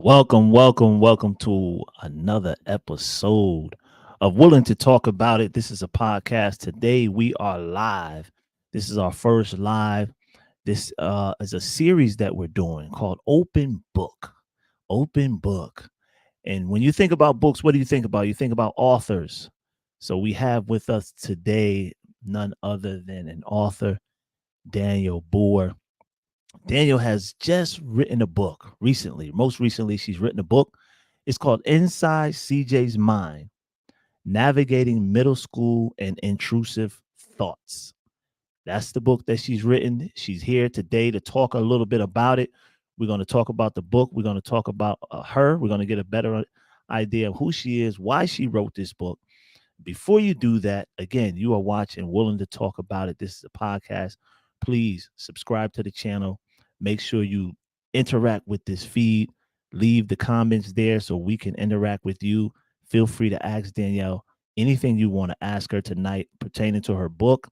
Welcome to another episode of Willing to Talk About It. This is a podcast. Today we are live. This is our first live. This is a series that we're doing called Open Book. Open Book. And when you think about books, what do you think about? You think about authors. So we have with us today none other than an author, Danielle Booher. Danielle has just written a book recently. Most recently, she's written a book. It's called Inside CJ's Mind: Navigating Middle School and Intrusive Thoughts. That's the book that she's written. She's here today to talk a little bit about it. We're going to talk about the book. We're going to talk about her. We're going to get a better idea of who she is, why she wrote this book. Before you do that, again, you are watching Willing to Talk About It. This is a podcast. Please subscribe to the channel. Make sure you interact with this feed. Leave the comments there so we can interact with you. Feel free to ask Danielle anything you want to ask her tonight pertaining to her book.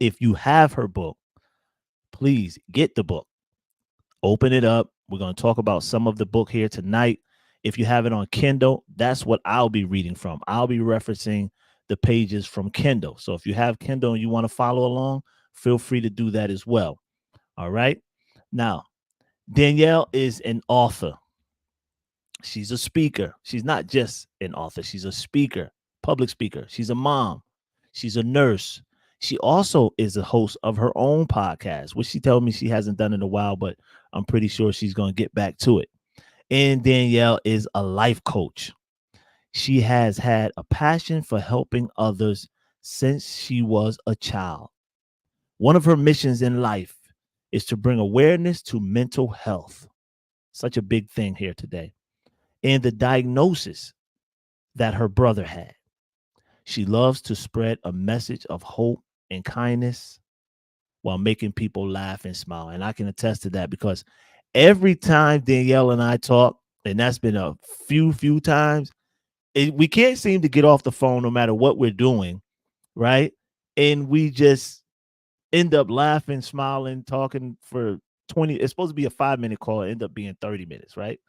If you have her book, please get the book. Open it up. We're going to talk about some of the book here tonight. If you have it on Kindle, that's what I'll be reading from. I'll be referencing the pages from Kindle. So if you have Kindle and you want to follow along, feel free to do that as well. All right. Now, Danielle is an author. She's a speaker. She's not just an author. She's a speaker, public speaker. She's a mom. She's a nurse. She also is a host of her own podcast, which she told me she hasn't done in a while, but I'm pretty sure she's going to get back to it. And Danielle is a life coach. She has had a passion for helping others since she was a child. One of her missions in life is to bring awareness to mental health. Such a big thing here today. And the diagnosis that her brother had. She loves to spread a message of hope and kindness while making people laugh and smile. And I can attest to that because every time Danielle and I talk, and that's been a few times, we can't seem to get off the phone no matter what we're doing, right? And we just end up laughing, smiling, talking for 20. It's supposed to be a 5-minute call. It end up being 30 minutes, right?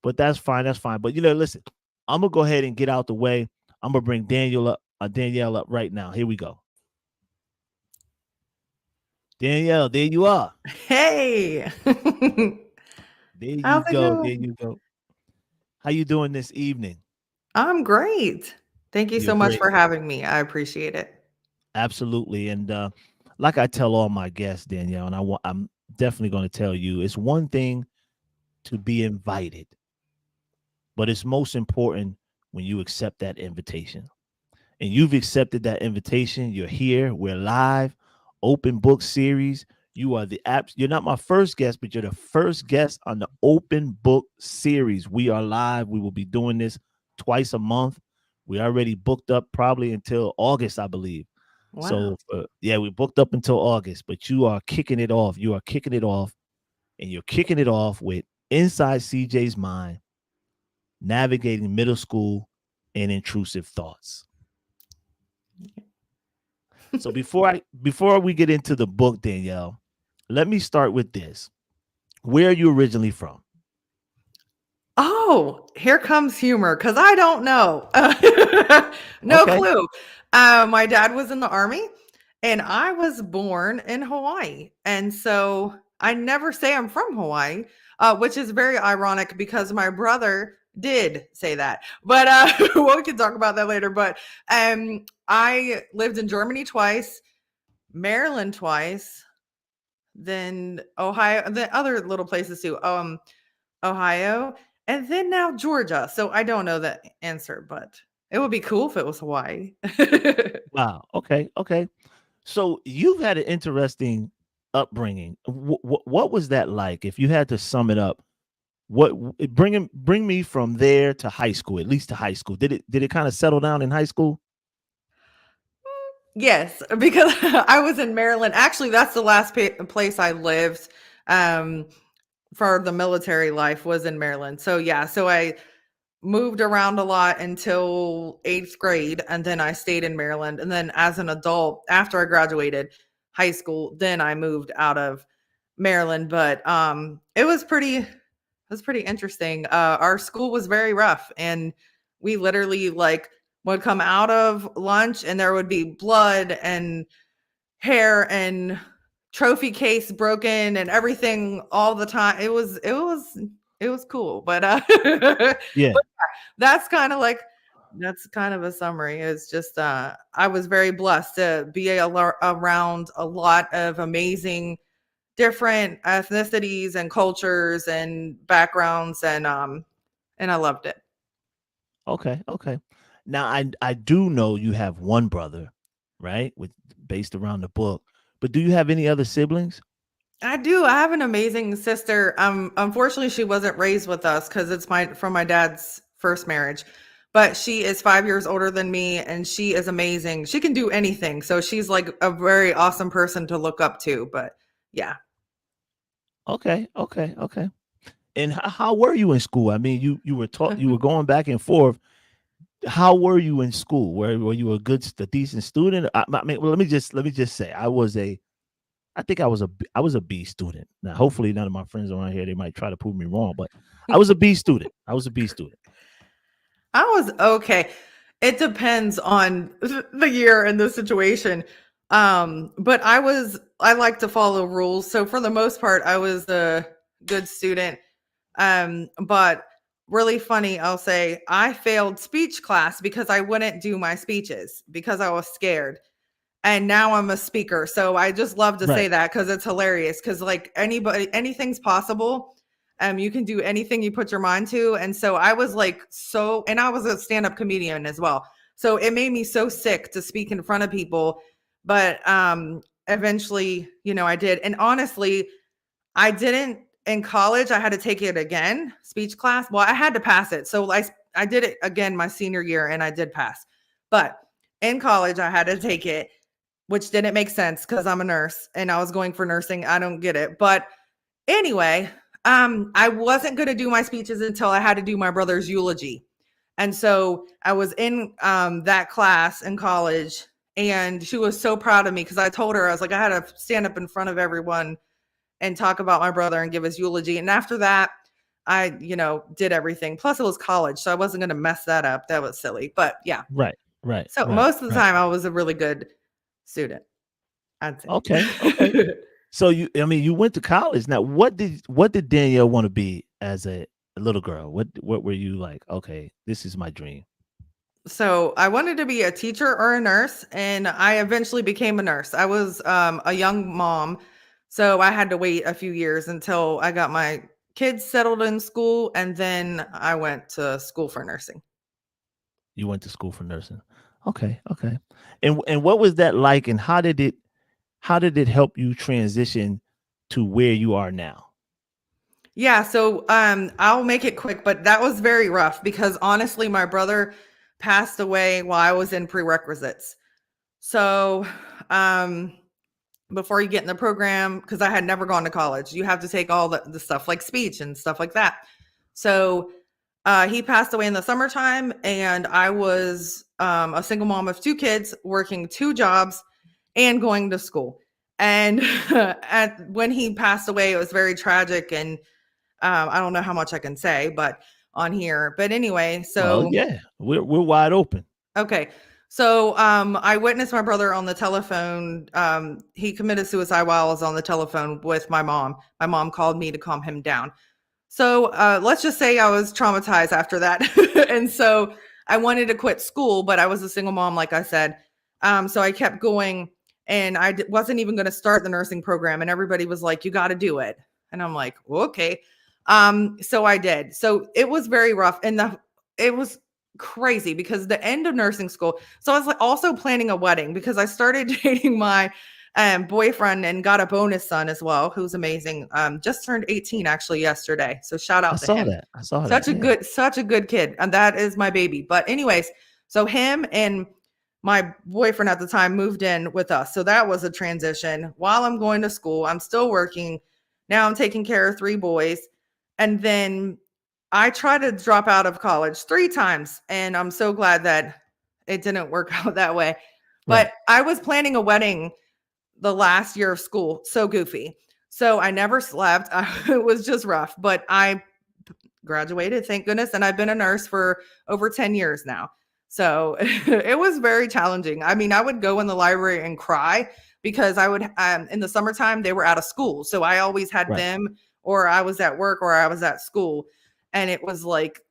But that's fine. That's fine. But listen, I'm gonna go ahead and get out the way. I'm gonna bring Danielle up right now. Here we go. Danielle, there you are. Hey. There you How's it go. There going? you go. How you doing this evening? I'm great. Thank you You're so much great. for having me. I appreciate it. Absolutely. And like I tell all my guests, Danielle, and I'm definitely going to tell you, it's one thing to be invited, but it's most important when you accept that invitation. And you've accepted that invitation. You're here. We're live. Open book series. You are the apps. You're not my first guest, but you're the first guest on the open book series. We are live. We will be doing this twice a month. We already booked up probably until August, I believe. Wow. So yeah, we booked up until August, but you are kicking it off. You are kicking it off, and you're kicking it off with Inside CJ's Mind: Navigating Middle School and Intrusive Thoughts. So before we get into the book, Danielle, let me start with this. Where are you originally from? Oh, here comes humor because I don't know. No Okay. clue. My dad was in the army and I was born in Hawaii. And so I never say I'm from Hawaii, which is very ironic because my brother did say that. But well, we can talk about that later. But I lived in Germany twice, Maryland twice, then Ohio, and then other little places too. Ohio, and then now Georgia. So I don't know the answer, but it would be cool if it was Hawaii. Wow. Okay. Okay. So you've had an interesting upbringing. What was that like? If you had to sum it up, bring me from there to high school, at least to high school. Did it kind of settle down in high school? Yes, because I was in Maryland. Actually, that's the last place I lived um, for the military life was in Maryland. So yeah, so I moved around a lot until 8th grade, and then I stayed in Maryland. And then as an adult, after I graduated high school, then I moved out of Maryland. But it was pretty was pretty interesting. Our school was very rough, and we literally like would come out of lunch, and there would be blood and hair and trophy case broken and everything all the time. It was cool, but Yeah. that's kind of like that's kind of a summary. It's just I was very blessed to be around a lot of amazing different ethnicities and cultures and backgrounds, and I loved it. Okay. Okay. Now I do know you have one brother, right? With based around the book. But do you have any other siblings? I do. I have an amazing sister. Unfortunately, she wasn't raised with us because it's my from my dad's first marriage. But she is 5 years older than me, and she is amazing. She can do anything, so she's like a very awesome person to look up to. But yeah, Okay. Okay. Okay. And how were you in school? I mean, you were taught you were going back and forth. How were you in school? Were you a decent student? I mean, well, let me just say, I think I was a B student. Now, hopefully, none of my friends around here they might try to prove me wrong, but I was a B student. I was a B student. I was okay. It depends on the year and the situation. But I like to follow rules. So for the most part, I was a good student. But really funny, I'll say I failed speech class because I wouldn't do my speeches because I was scared. And now I'm a speaker. So I just love to say Right. that because it's hilarious. Because like anybody, anything's possible. You can do anything you put your mind to. And so I was like so, and I was a stand-up comedian as well. So it made me so sick to speak in front of people. But eventually, I did. And honestly, I didn't in college. I had to take it again, speech class. Well, I had to pass it. So I did it again my senior year and I did pass. But in college, I had to take it, which didn't make sense because I'm a nurse and I was going for nursing. I don't get it. But anyway, I wasn't going to do my speeches until I had to do my brother's eulogy. And so I was in that class in college, and she was so proud of me because I told her, I was like, I had to stand up in front of everyone and talk about my brother and give his eulogy. And after that, I, did everything. Plus, it was college, so I wasn't going to mess that up. That was silly. But yeah. Right. Right. So Right. most of the Right. time, I was a really good student, I'd say. Okay. Okay. So I mean, you went to college. Now, what did Danielle want to be as a little girl? What were you like? Okay, this is my dream. So I wanted to be a teacher or a nurse, and I eventually became a nurse. I was a young mom, so I had to wait a few years until I got my kids settled in school, and then I went to school for nursing. You went to school for nursing. Okay. Okay. And what was that like? And how did it help you transition to where you are now? Yeah, so I'll make it quick, but that was very rough because honestly, my brother passed away while I was in prerequisites. So um before you get in the program, because I had never gone to college, you have to take all the stuff like speech and stuff like that. So he passed away in the summertime, and I was a single mom of two kids, working two jobs and going to school. And when he passed away, it was very tragic. And I don't know how much I can say, but on here. But anyway, Well, so yeah, we're wide open. okay. So I witnessed my brother on the telephone. He committed suicide while I was on the telephone with my mom. My mom called me to calm him down. So let's just say I was traumatized after that. And so I wanted to quit school, but I was a single mom, like I said. So I kept going, and wasn't even going to start the nursing program. And everybody was like, you got to do it. And I'm like, well, okay. So I did. So it was very rough. And it was crazy because the end of nursing school. So I was like also planning a wedding because I started dating my boyfriend and got a bonus son as well, who's amazing. Just turned 18 actually yesterday. So shout I out to saw him. that. I saw that. Such a Yeah. good, such a good kid. And that is my baby. But anyways, so him and my boyfriend at the time moved in with us. So that was a transition. While I'm going to school, I'm still working. Now I'm taking care of three boys. And then I tried to drop out of college three times. And I'm so glad that it didn't work out that way. Right. But I was planning a wedding the last year of school. So goofy. So I never slept. It was just rough. But I graduated, thank goodness, and I've been a nurse for over 10 years now. So it was very challenging. I mean, I would go in the library and cry because I would in the summertime they were out of school, so I always had Right. them, or I was at work, or I was at school, and it was like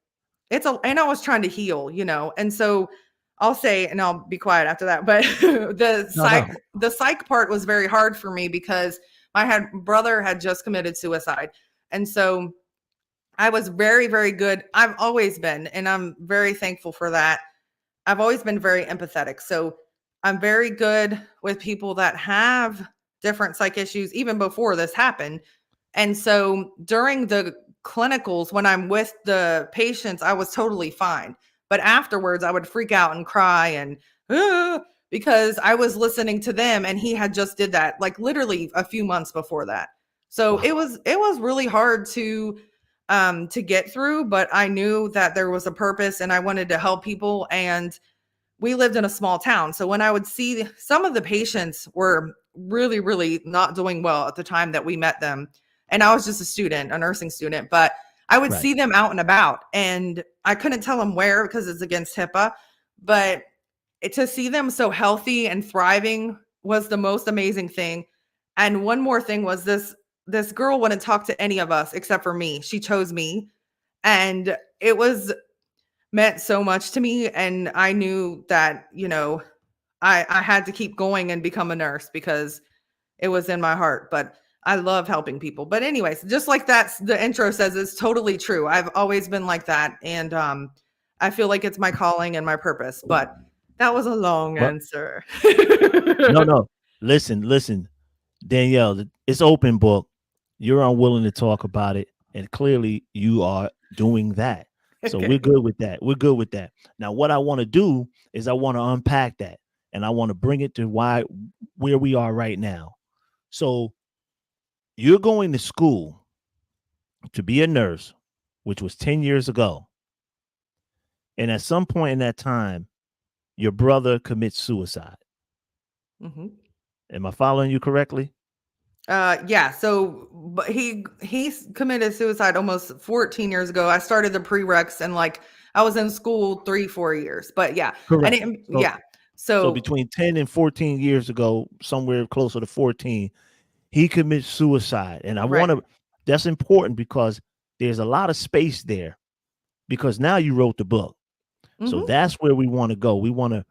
and I was trying to heal, and so I'll say, and I'll be quiet after that, but No, no. the psych part was very hard for me because my brother had just committed suicide, and so I was very, very good. I've always been, and I'm very thankful for that. I've always been very empathetic. So I'm very good with people that have different psych issues even before this happened. And so during the clinicals, when I'm with the patients, I was totally fine. But afterwards, I would freak out and cry and because I was listening to them, and he had just did that like literally a few months before that. So it Wow. was it was really hard to get through, but I knew that there was a purpose and I wanted to help people. And we lived in a small town. So when I would see some of the patients were really, really not doing well at the time that we met them. And I was just a student, a nursing student, but I would Right. see them out and about, and I couldn't tell them where because it's against HIPAA. But to see them so healthy and thriving was the most amazing thing. And one more thing was this girl wouldn't talk to any of us except for me. She chose me, and it was meant so much to me, and I knew that, I had to keep going and become a nurse because it was in my heart. But I love helping people. But anyways, just like that the intro says, it's totally true. I've always been like that, and I feel like it's my calling and my purpose. But that was a long Well, answer. no, no. Listen, Danielle, it's open book. You're unwilling to talk about it, and clearly you are doing that. So we're Okay. good with that. We're good with that. Now, what I want to do is I want to unpack that, and I want to bring it to where we are right now. So you're going to school to be a nurse, which was 10 years ago. And at some point in that time, your brother commits suicide. Mhm. Am I following you correctly? Yeah, so but he's committed suicide almost 14 years ago. I started the prereqs, and like I was in school 3, 4 years. But yeah. And Correct. So yeah. so So between 10 and 14 years ago, somewhere closer to 14, he commits suicide. And I want right. to that's important because there's a lot of space there because now you wrote the book. So Mhm. that's where we want to go. We want to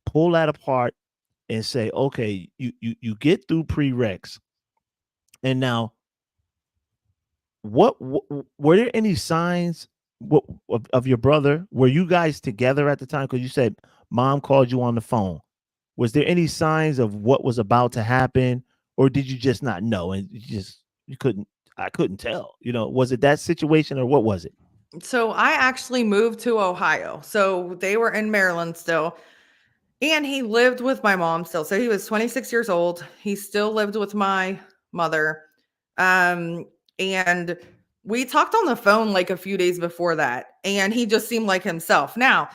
pull that apart and say, okay, you get through prereqs, and now what were there any signs of your brother? Were you guys together at the time? Because you said mom called you on the phone. Was there any signs of what was about to happen, or did you just not know and you couldn't? I couldn't tell. Was it that situation or what was it? So I actually moved to Ohio. So they were in Maryland still. And he lived with my mom still. So he was 26 years old. He still lived with my mother. Um, and we talked on the phone like a few days before that, and he just seemed like himself. Now,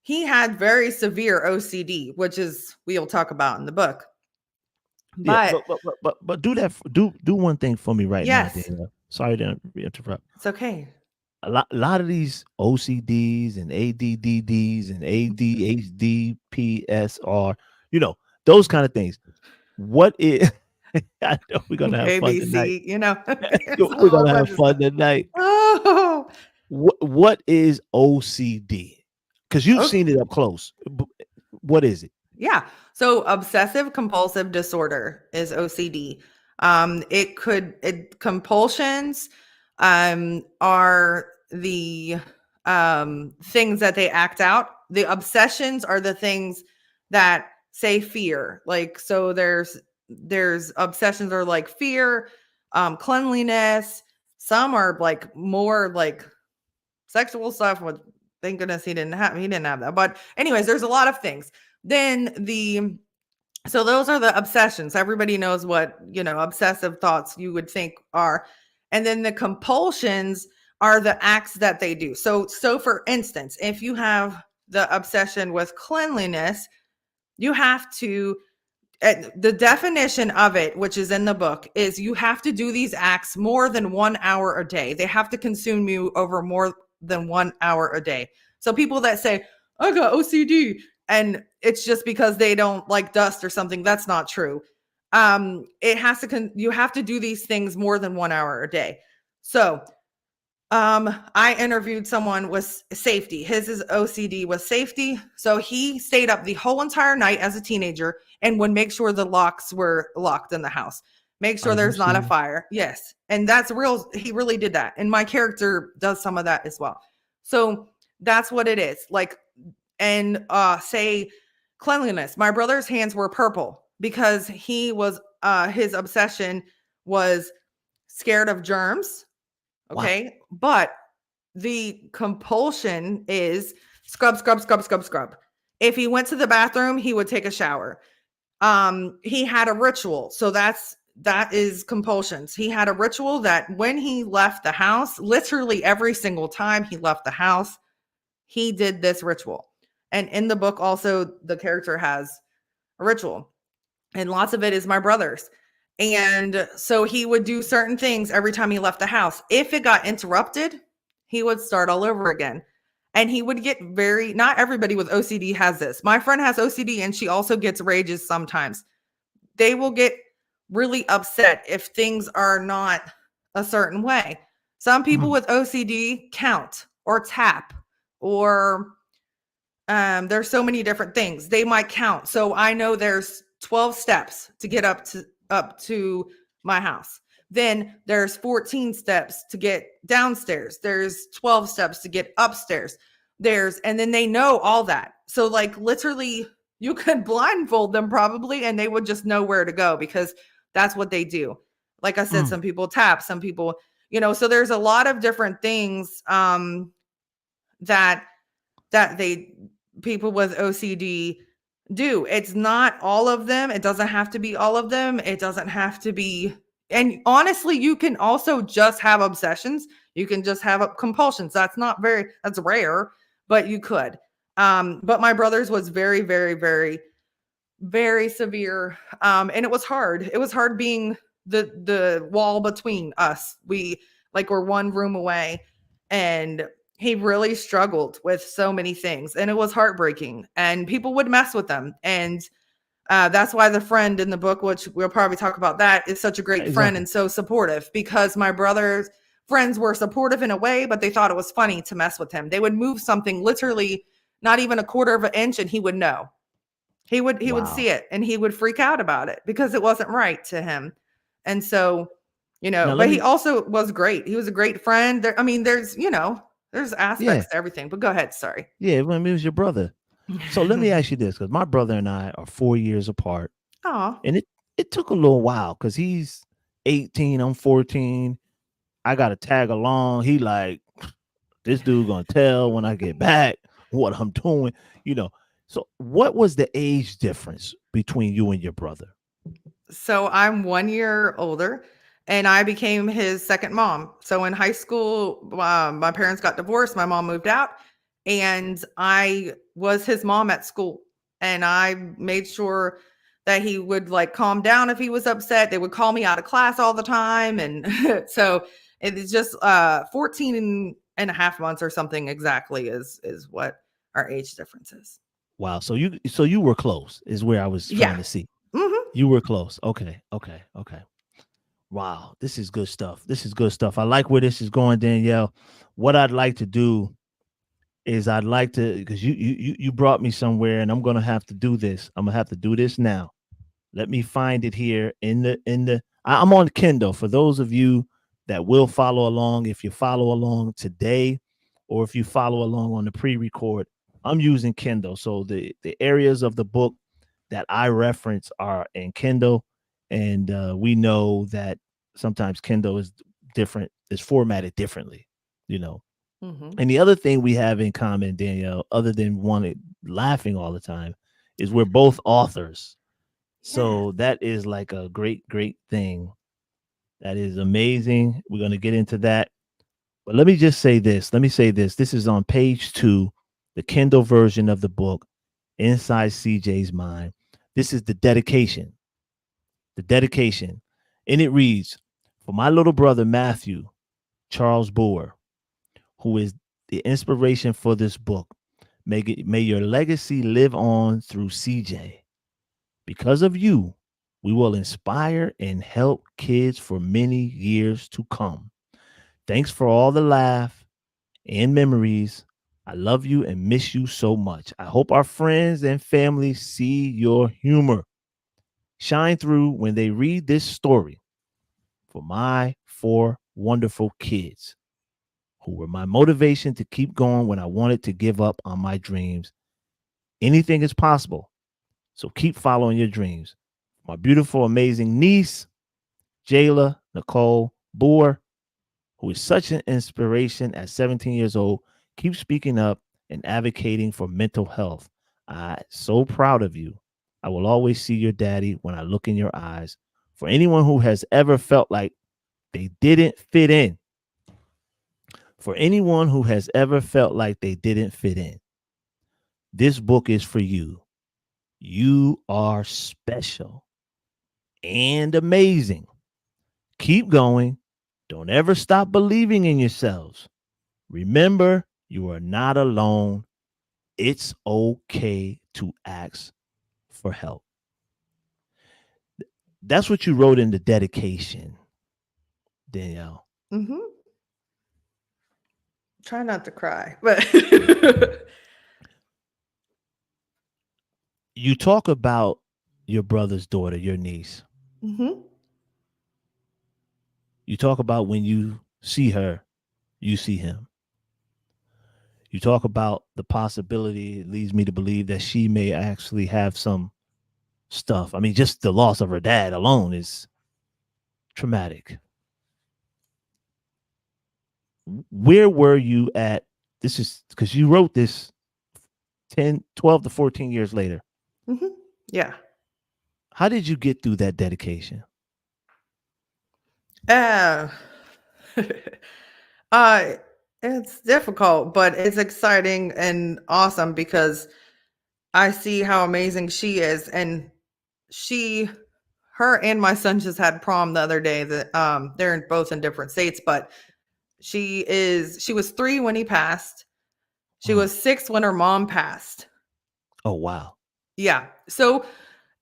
he had very severe OCD, which is we'll talk about in the book. Yeah, But but do that. Do one thing for me right now, yes, Daniel. Sorry to interrupt. it's okay. A lot of these OCDs and ADDDs and ADHDPSR, those kind of things. What is I know we're gonna have fun tonight. ABC, it's a We're whole gonna have bunch of stuff. fun tonight. Oh, What is OCD? Because you've okay. seen it up close. What is it? Yeah. So obsessive compulsive disorder is OCD. Compulsions are the things that they act out. The obsessions are the things that say fear. Like so there's obsessions are like fear, cleanliness. Some are like more like sexual stuff with thank goodness he didn't have that. But anyways, there's a lot of things. Then the so those are the obsessions. Everybody knows what, obsessive thoughts you would think are. And then the compulsions are the acts that they do. So for instance, if you have the obsession with cleanliness, you have to the definition of it, which is in the book, is you have to do these acts more than 1 hour a day. They have to consume you over more than 1 hour a day. So people that say, I got OCD, and it's just because they don't like dust or something, that's not true. It has to, you have to do these things more than 1 hour a day. So I interviewed someone with safety. His is OCD with safety. So he stayed up the whole entire night as a teenager and would make sure the locks were locked in the house. Make Are sure you there's not a serious? fire. Yes. And that's real. He really did that. And my character does some of that as well. So that's what it is. Like, and say cleanliness. My brother's hands were purple because he was his obsession was scared of germs. Wow. Okay. But the compulsion is scrub, scrub, scrub, scrub, scrub. If he went to the bathroom, he would take a shower. He had a ritual. So that is compulsions. He had a ritual that when he left the house, literally every single time he left the house, he did this ritual. And in the book, also, the character has a ritual, and lots of it is my brother's. And so he would do certain things every time he left the house. If it got interrupted, he would start all over again. And he would get very, not everybody with OCD has this. My friend has OCD and she also gets rages sometimes. They will get really upset if things are not a certain way. Some people Mm. with OCD count or tap, or there's so many different things they might count. So I know there's 12 steps to get up to my house. Then there's 14 steps to get downstairs. There's 12 steps to get upstairs. And then they know all that. So like literally you could blindfold them probably and they would just know where to go because that's what they do. Like I said, Mm. some people tap, some people, so there's a lot of different things that they people with OCD do. It's not all of them. It doesn't have to be all of them. It doesn't have to be. And honestly, you can also just have obsessions. You can just have compulsions. That's rare, but you could. But my brother's was very, very, very, very severe. And it was hard. It was hard being the wall between us. We're one room away, and he really struggled with so many things, and it was heartbreaking, and people would mess with them. And that's why the friend in the book, which we'll probably talk about, that is such a great friend Exactly. and so supportive, because my brother's friends were supportive in a way, but they thought it was funny to mess with him. They would move something literally not even a quarter of an inch and he would know. He would see Wow. it and he would freak out about it because it wasn't right to him. And so, Now let but he me. also was great. He was a great friend. I mean, there's Yeah. aspects to everything. But go ahead, sorry. Yeah. When it was your brother. So let me ask you this, because my brother and I are 4 years apart, Oh, and it took a little while because he's 18, I'm 14. I got to tag along. He like, this dude gonna tell when I get back what I'm doing, you know. So what was the age difference between you and your brother? so I'm 1 year older and I became his second mom. So in high school, my parents got divorced. My mom moved out and I was his mom at school. And I made sure that he would like calm down if he was upset. They would call me out of class all the time. And so it's just 14 and a half months or something exactly is what our age difference is. Wow. So you were close is where I was Yeah. trying to see. Hmm. You were close. Okay. Okay. Okay. Wow. This is good stuff. This is good stuff. I like where this is going, Danielle. What I'd like to do is I'd like to, because you brought me somewhere and I'm gonna have to do this. I'm gonna have to do this now. Let me find it here I'm on Kindle for those of you that will follow along. If you follow along today, or if you follow along on the pre-record, I'm using Kindle. So the areas of the book that I reference are in Kindle, and we know that sometimes Kindle is different, is formatted differently, you know. Hmm. And the other thing we have in common, Danielle, other than wanting laughing all the time, is we're both authors. Yes. So that is like a great, great thing. That is amazing. We're going to get into that. But let me just say this. Let me say this. This is on page 2, the Kindle version of the book, Inside CJ's Mind. This is the dedication. The dedication. And it reads, for my little brother Matthew Charles Booher, who is the inspiration for this book. May your legacy live on through CJ. Because of you, we will inspire and help kids for many years to come. Thanks for all the laugh and memories. I love you and miss you so much. I hope our friends and family see your humor shine through when they read this story for my four wonderful kids who were my motivation to keep going when I wanted to give up on my dreams. Anything is possible. So keep following your dreams. My beautiful, amazing niece, Jayla Nicole Boer, who is such an inspiration at 17 years old, keep speaking up and advocating for mental health. I'm so proud of you. I will always see your daddy when I look in your eyes. For anyone who has ever felt like they didn't fit in, for anyone who has ever felt like they didn't fit in, this book is for you. You are special and amazing. Keep going. Don't ever stop believing in yourselves. Remember, you are not alone. It's okay to ask for help. That's what you wrote in the dedication, Danielle. Mhm. Try not to cry, but You talk about your brother's daughter, your niece. Mhm. You talk about when you see her, you see him. You talk about the possibility, it leads me to believe that she may actually have some stuff. I mean, just the loss of her dad alone is traumatic. Where were you at? This is because you wrote this 10, 12 to 14 years later. Mhm. Yeah. How did you get through that dedication? Uh, uh, it's difficult, but it's exciting and awesome because I see how amazing she is, and she her and my son just had prom the other day. That they're both in different states, but she was 3 when he passed. She Mm. was 6 when her mom passed. Oh, wow. Yeah. So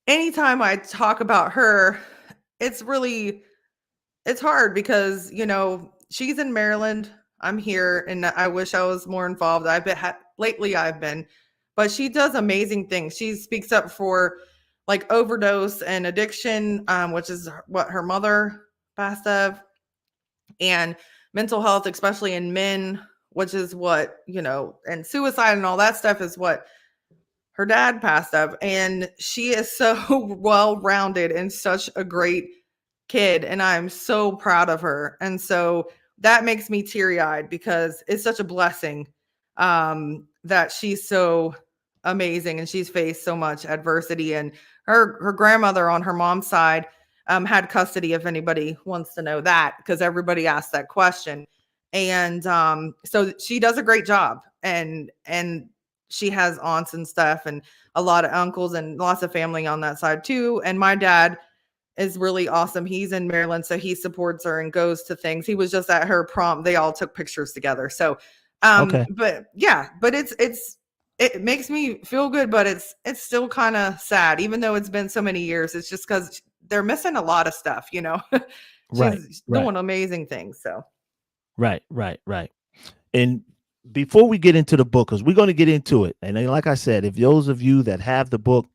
anytime I talk about her, it's really it's hard because, she's in Maryland. I'm here and I wish I was more involved. Lately I've been, but she does amazing things. She speaks up for like overdose and addiction, which is what her mother passed of, and mental health, especially in men, which is what, and suicide and all that stuff is what her dad passed of. And she is so well rounded and such a great kid. And I'm so proud of her. And so that makes me teary eyed because it's such a blessing, that she's so amazing and she's faced so much adversity. And her grandmother on her mom's side, had custody, if anybody wants to know that, because everybody asked that question. And so she does a great job. And she has aunts and stuff and a lot of uncles and lots of family on that side too. And my dad is really awesome. He's in Maryland, so he supports her and goes to things. He was just at her prom. They all took pictures together. So Okay. but yeah, but it makes me feel good, but it's still kind of sad, even though it's been so many years. It's just because they're missing a lot of stuff. Right. She's Right. doing amazing things. So Right. Right. Right. And before we get into the book, because we're going to get into it, and then, like I said, if those of you that have the book,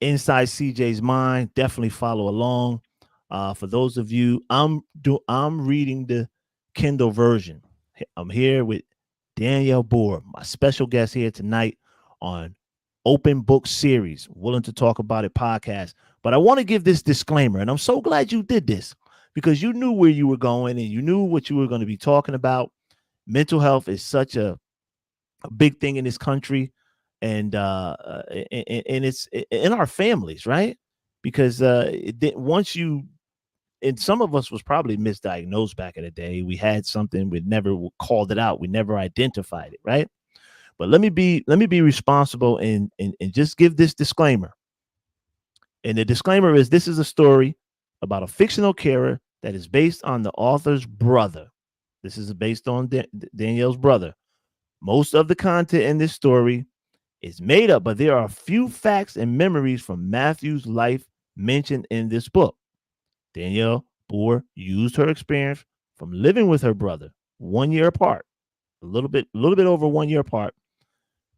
Inside CJ's Mind, definitely follow along. For those of you, I'm reading the Kindle version. I'm here with Danielle Booher, my special guest here tonight on Open Book Series, Willing to Talk About It podcast. But I want to give this disclaimer, and I'm so glad you did this because you knew where you were going and you knew what you were going to be talking about. Mental health is such a big thing in this country, and it's in our families, right? Because once you, and some of us was probably misdiagnosed back in the day. We had something, we never called it out, we never identified it, right? But let me be responsible and just give this disclaimer. And the disclaimer is this is a story about a fictional character that is based on the author's brother. This is based on Danielle's brother. Most of the content in this story is made up, but there are a few facts and memories from Matthew's life mentioned in this book. Danielle Booher used her experience from living with her brother 1 year apart, a little bit over 1 year apart,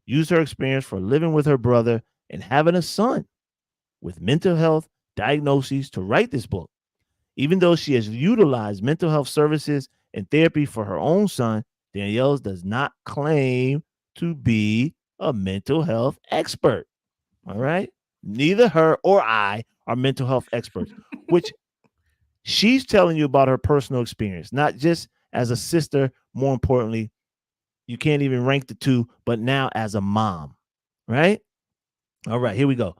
used her experience for living with her brother and having a son with mental health diagnoses to write this book. Even though she has utilized mental health services and therapy for her own son, Danielle does not claim to be a mental health expert. All right. Neither her or I are mental health experts, which she's telling you about her personal experience, not just as a sister. More importantly, you can't even rank the two, but now as a mom. Right. All right. Here we go.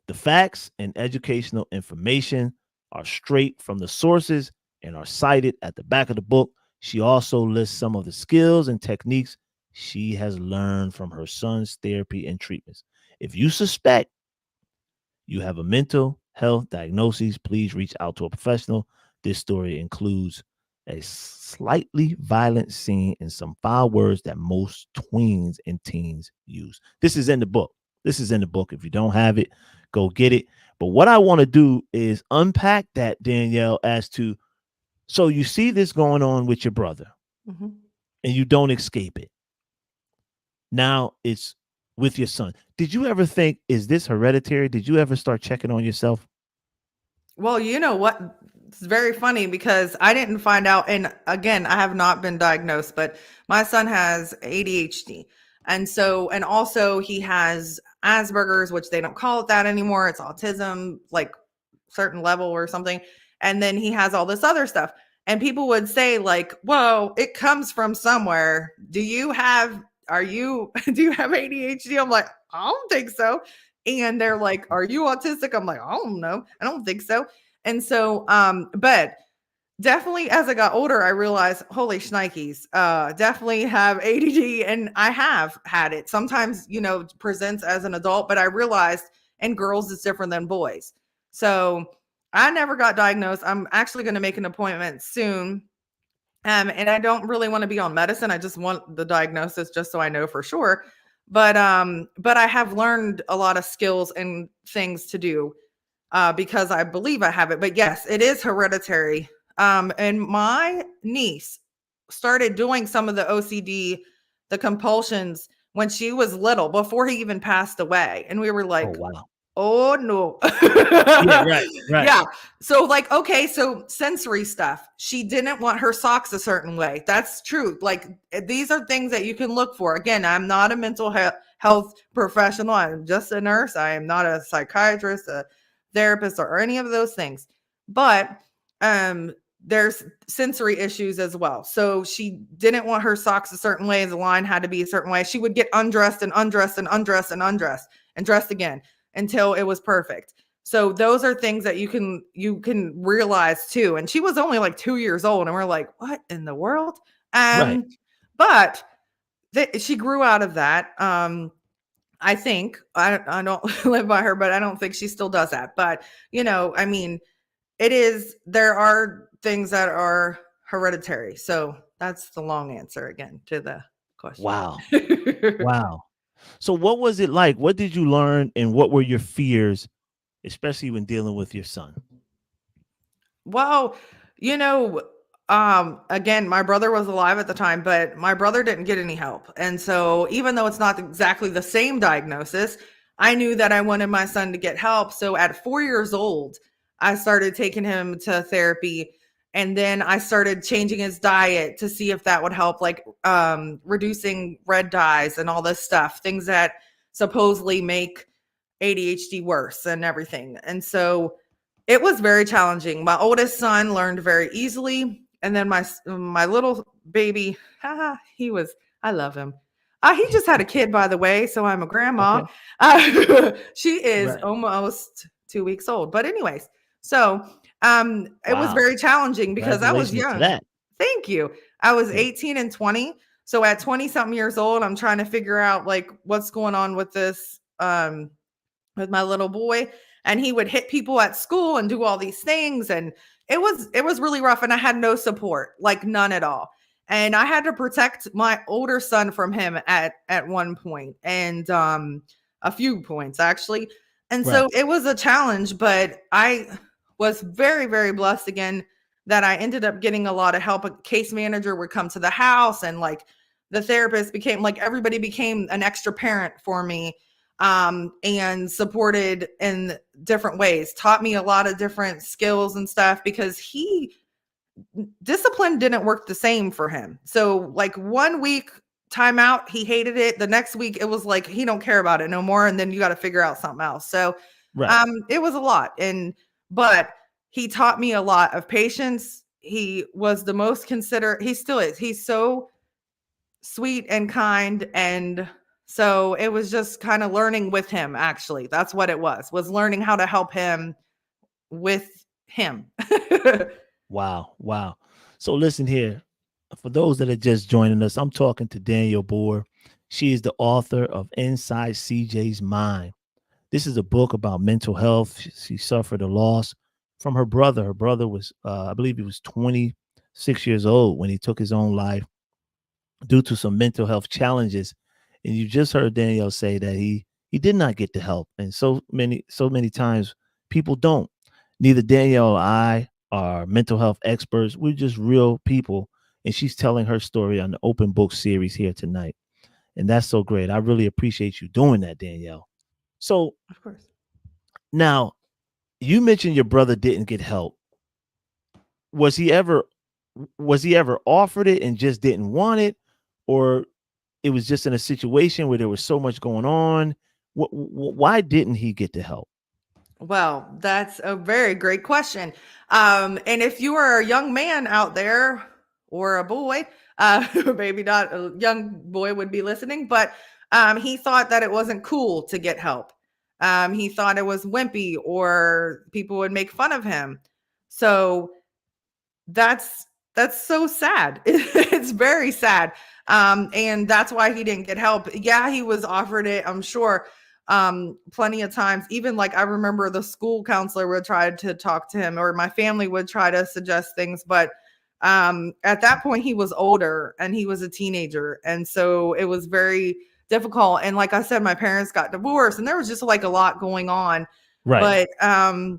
The facts and educational information are straight from the sources and are cited at the back of the book. She also lists some of the skills and techniques she has learned from her son's therapy and treatments. If you suspect you have a mental health diagnosis, please reach out to a professional. This story includes a slightly violent scene and some foul words that most tweens and teens use. This is in the book. This is in the book. If you don't have it, go get it. But what I want to do is unpack that, Danielle, as to so you see this going on with your brother Mhm. and you don't escape it. Now it's with your son. Did you ever think, is this hereditary? Did you ever start checking on yourself? Well, you know what? It's very funny because I didn't find out. And again, I have not been diagnosed, but my son has ADHD. And so, and also he has Asperger's, which they don't call it that anymore. It's autism, like certain level or something. And then he has all this other stuff. And people would say, like, whoa, it comes from somewhere. Are you, do you have ADHD? I'm like, I don't think so. And they're like, are you autistic? I'm like, I don't know. I don't think so. And so, but definitely as I got older, I realized, holy shnikes, definitely have ADD and I have had it. Sometimes, presents as an adult, but I realized in girls it's different than boys. So I never got diagnosed. I'm actually going to make an appointment soon. And I don't really want to be on medicine. I just want the diagnosis just so I know for sure. But I have learned a lot of skills and things to do because I believe I have it. But yes, it is hereditary. And my niece started doing some of the OCD, the compulsions when she was little, before he even passed away. And we were Oh, like, wow. oh no. Yeah, right, right. Yeah. So like, okay, so sensory stuff. She didn't want her socks a certain way. That's true. Like these are things that you can look for. Again, I'm not a mental health professional. I'm just a nurse. I am not a psychiatrist, a therapist, or any of those things. But there's sensory issues as well. So she didn't want her socks a certain way. The line had to be a certain way. She would get undressed and undressed and undressed and undressed and dressed again until it was perfect. So those are things that you can realize too. And she was only like 2 years old, and we're like, what in the world? Right. But she grew out of that. I think I don't live by her, but I don't think she still does that. But I mean, there are things that are hereditary. So that's the long answer again to the question. Wow. Wow. So what was it like? What did you learn and what were your fears, especially when dealing with your son? Well, you know, again, my brother was alive at the time, but my brother didn't get any help. And so even though it's not exactly the same diagnosis, I knew that I wanted my son to get help. So at 4 years old, I started taking him to therapy. And then I started changing his diet to see if that would help, like reducing red dyes and all this stuff, things that supposedly make ADHD worse and everything. And so it was very challenging. My oldest son learned very easily, and then my little baby, I love him. He just had a kid, by the way, so I'm a grandma. Okay. She is Right. almost 2 weeks old. But anyways, so it was Wow. very challenging because I was Congratulations to young. that. Thank you. I was Yeah. 18 and 20. So at 20 something years old, I'm trying to figure out like what's going on with this with my little boy. and he would hit people at school and do all these things, and it was really rough, and I had no support, like none at all. And I had to protect my older son from him at one point, and a few points actually. And Right. so it was a challenge, but I was very, very blessed again that I ended up getting a lot of help. A case manager would come to the house, and like the therapist became like everybody became an extra parent for me, and supported in different ways, taught me a lot of different skills and stuff because he discipline didn't work the same for him. So like one week timeout, he hated it. The next week it was like he don't care about it no more, and then you got to figure out something else. So Right. it was a lot, and but he taught me a lot of patience. He was the most considerate. He still is. He's so sweet and kind, and so it was just kind of learning with him. Actually, that's what it was learning how to help him with him. Wow. Wow. So listen here. For those that are just joining us, I'm talking to Danielle Booher. She is the author of Inside CJ's Mind. This is a book about mental health. She suffered a loss from her brother. Her brother was, I believe he was 26 years old when he took his own life due to some mental health challenges. And you just heard Danielle say that he did not get the help. And so many times people don't. Neither Danielle or I are mental health experts. We're just real people. And she's telling her story on the open book series here tonight. And that's so great. I really appreciate you doing that, Danielle. So Of course. now you mentioned your brother didn't get help. Was he ever was he ever offered it and just didn't want it, or it was just in a situation where there was so much going on? Why didn't he get the help? Well, that's a very great question. And if you are a young man out there or a boy, maybe not a young boy would be listening, but he thought that it wasn't cool to get help. He thought it was wimpy or people would make fun of him. So that's that's so sad. It's very sad. And that's why he didn't get help. Yeah, he was offered it, I'm sure, plenty of times. Even like I remember the school counselor would try to talk to him, or my family would try to suggest things, but at that point he was older and he was a teenager, and so it was very difficult. And like I said, my parents got divorced, and there was just like a lot going on. Right. But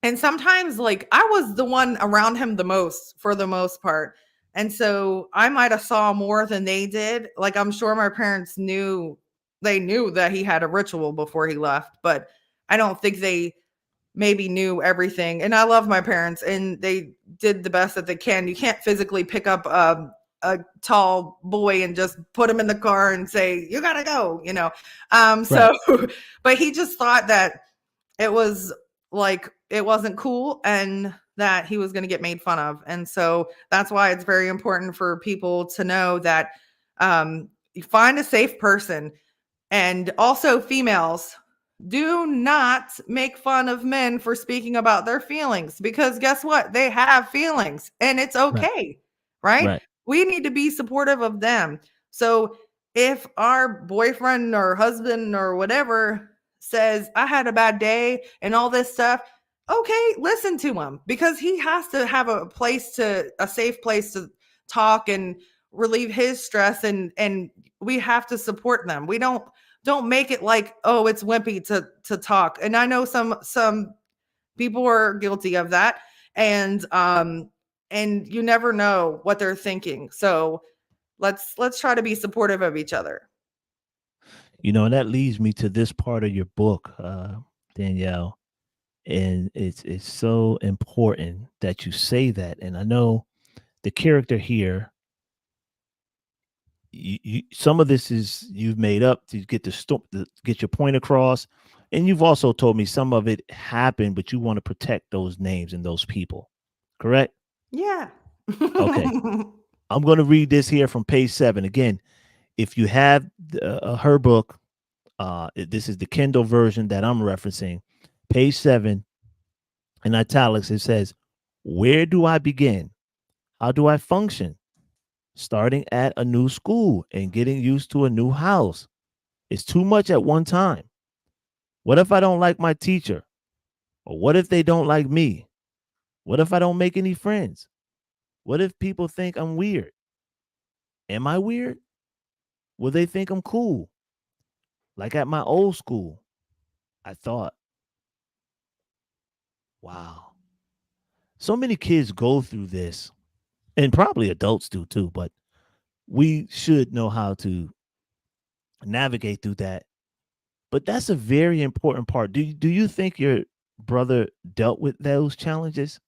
and sometimes, like, I was the one around him the most for the most part. And so I might have saw more than they did. Like, I'm sure my parents knew they knew that he had a ritual before he left, but I don't think they maybe knew everything. And I love my parents, and they did the best that they can. You can't physically pick up a tall boy and just put him in the car and say, "You gotta go," you know. Right. So but he just thought that it was like it wasn't cool and that he was going to get made fun of. And so that's why it's very important for people to know that you find a safe person. And also, females, do not make fun of men for speaking about their feelings, because guess what? They have feelings and it's Right. okay, right? Right. We need to be supportive of them. So if our boyfriend or husband or whatever says, I had a bad day and all this stuff, okay, listen to him, because he has to have a safe place to talk and relieve his stress, and we have to support them. We don't make it like, oh, it's wimpy to talk. And I know some people are guilty of that, and you never know what they're thinking. So let's try to be supportive of each other. And that leads me to this part of your book, Danielle. And it's so important that you say that. And I know the character here, some of this is you've made up to get to get your point across, and you've also told me some of it happened, but you want to protect those names and those people. Correct? Yeah. Okay. I'm going to read this here from page 7 again. If you have her book, this is the Kindle version that I'm referencing. Page 7 in italics, it says, "Where do I begin? How do I function? Starting at a new school and getting used to a new house. It's too much at one time. What if I don't like my teacher? Or what if they don't like me? What if I don't make any friends? What if people think I'm weird? Am I weird? Will they think I'm cool? Like at my old school, I thought, wow. So many kids go through this, and probably adults do too, but we should know how to navigate through that. But that's a very important part. Do you think your brother dealt with those challenges?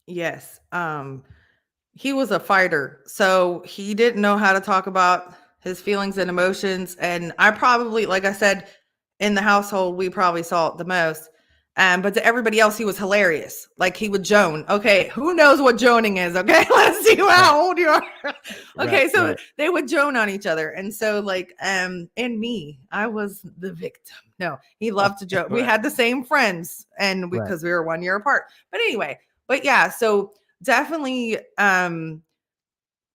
Yes. He was a fighter, so he didn't know how to talk about his feelings and emotions. And I probably, like I said, in the household, we probably saw it the most. But to everybody else, he was hilarious. Like he would joan. Okay, who knows what joning is? Okay, let's see Right, how old you are. right, Okay, so right, they would joan on each other, and so like, and me, I was the victim. No, he loved to joke. We right, had the same friends, and right. because we were 1 year apart. But anyway, but yeah, so definitely, and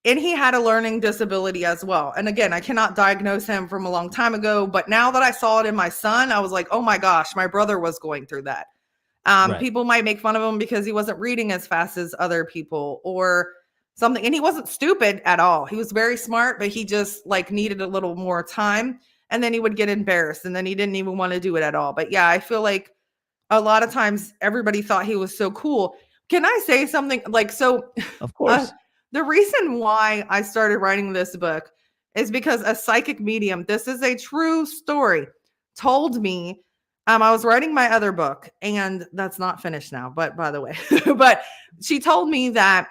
he had a learning disability as well. And again, I cannot diagnose him from a long time ago, but now that I saw it in my son, I was like, oh my gosh, my brother was going through that. Right. People might make fun of him because he wasn't reading as fast as other people or something. And he wasn't stupid at all. He was very smart, but he just like needed a little more time. And then he would get embarrassed and then he didn't even want to do it at all. But yeah, I feel like a lot of times everybody thought he was so cool. Can I say something like so? Of Uh, course. the reason why I started writing this book is because a psychic medium, this is a true story, told me. I was writing my other book, and that's not finished now, but by the way, but she told me that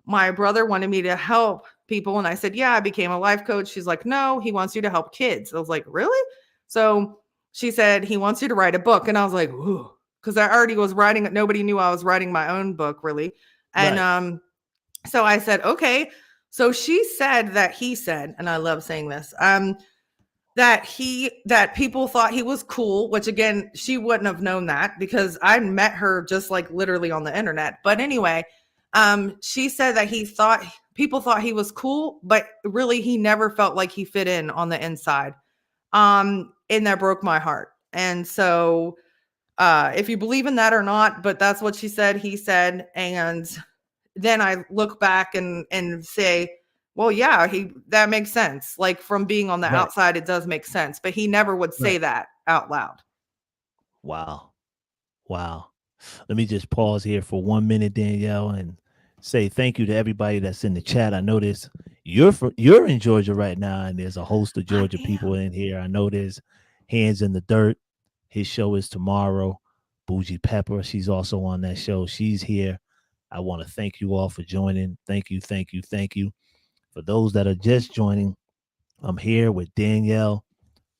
my brother wanted me to help people. And I said, yeah, I became a life coach. She's like, no, he wants you to help kids. I was like, really? So she said, he wants you to write a book. And I was like, ooh, because I already was writing it. Nobody knew I was writing my own book, really. And Right. so I said, okay. So she said that he said, and I love saying this, that people thought he was cool, which again, she wouldn't have known that because I met her just like literally on the internet. But anyway, she said that he thought people thought he was cool, but really he never felt like he fit in on the inside. And that broke my heart. And so if you believe in that or not, but that's what she said, he said. And then I look back and say, well, yeah, he that makes sense. Like from being on the Right. outside, it does make sense. But he never would say Right. that out loud. Wow. Wow. Let me just pause here for 1 minute, Danielle, and say thank you to everybody that's in the chat. I notice you're in Georgia right now, and there's a host of I Georgia people am. in here. I know there's Hands in the Dirt. His show is tomorrow. Bougie Pepper, she's also on that show. She's here. I want to thank you all for joining. Thank you, thank you, thank you. For those that are just joining, I'm here with Danielle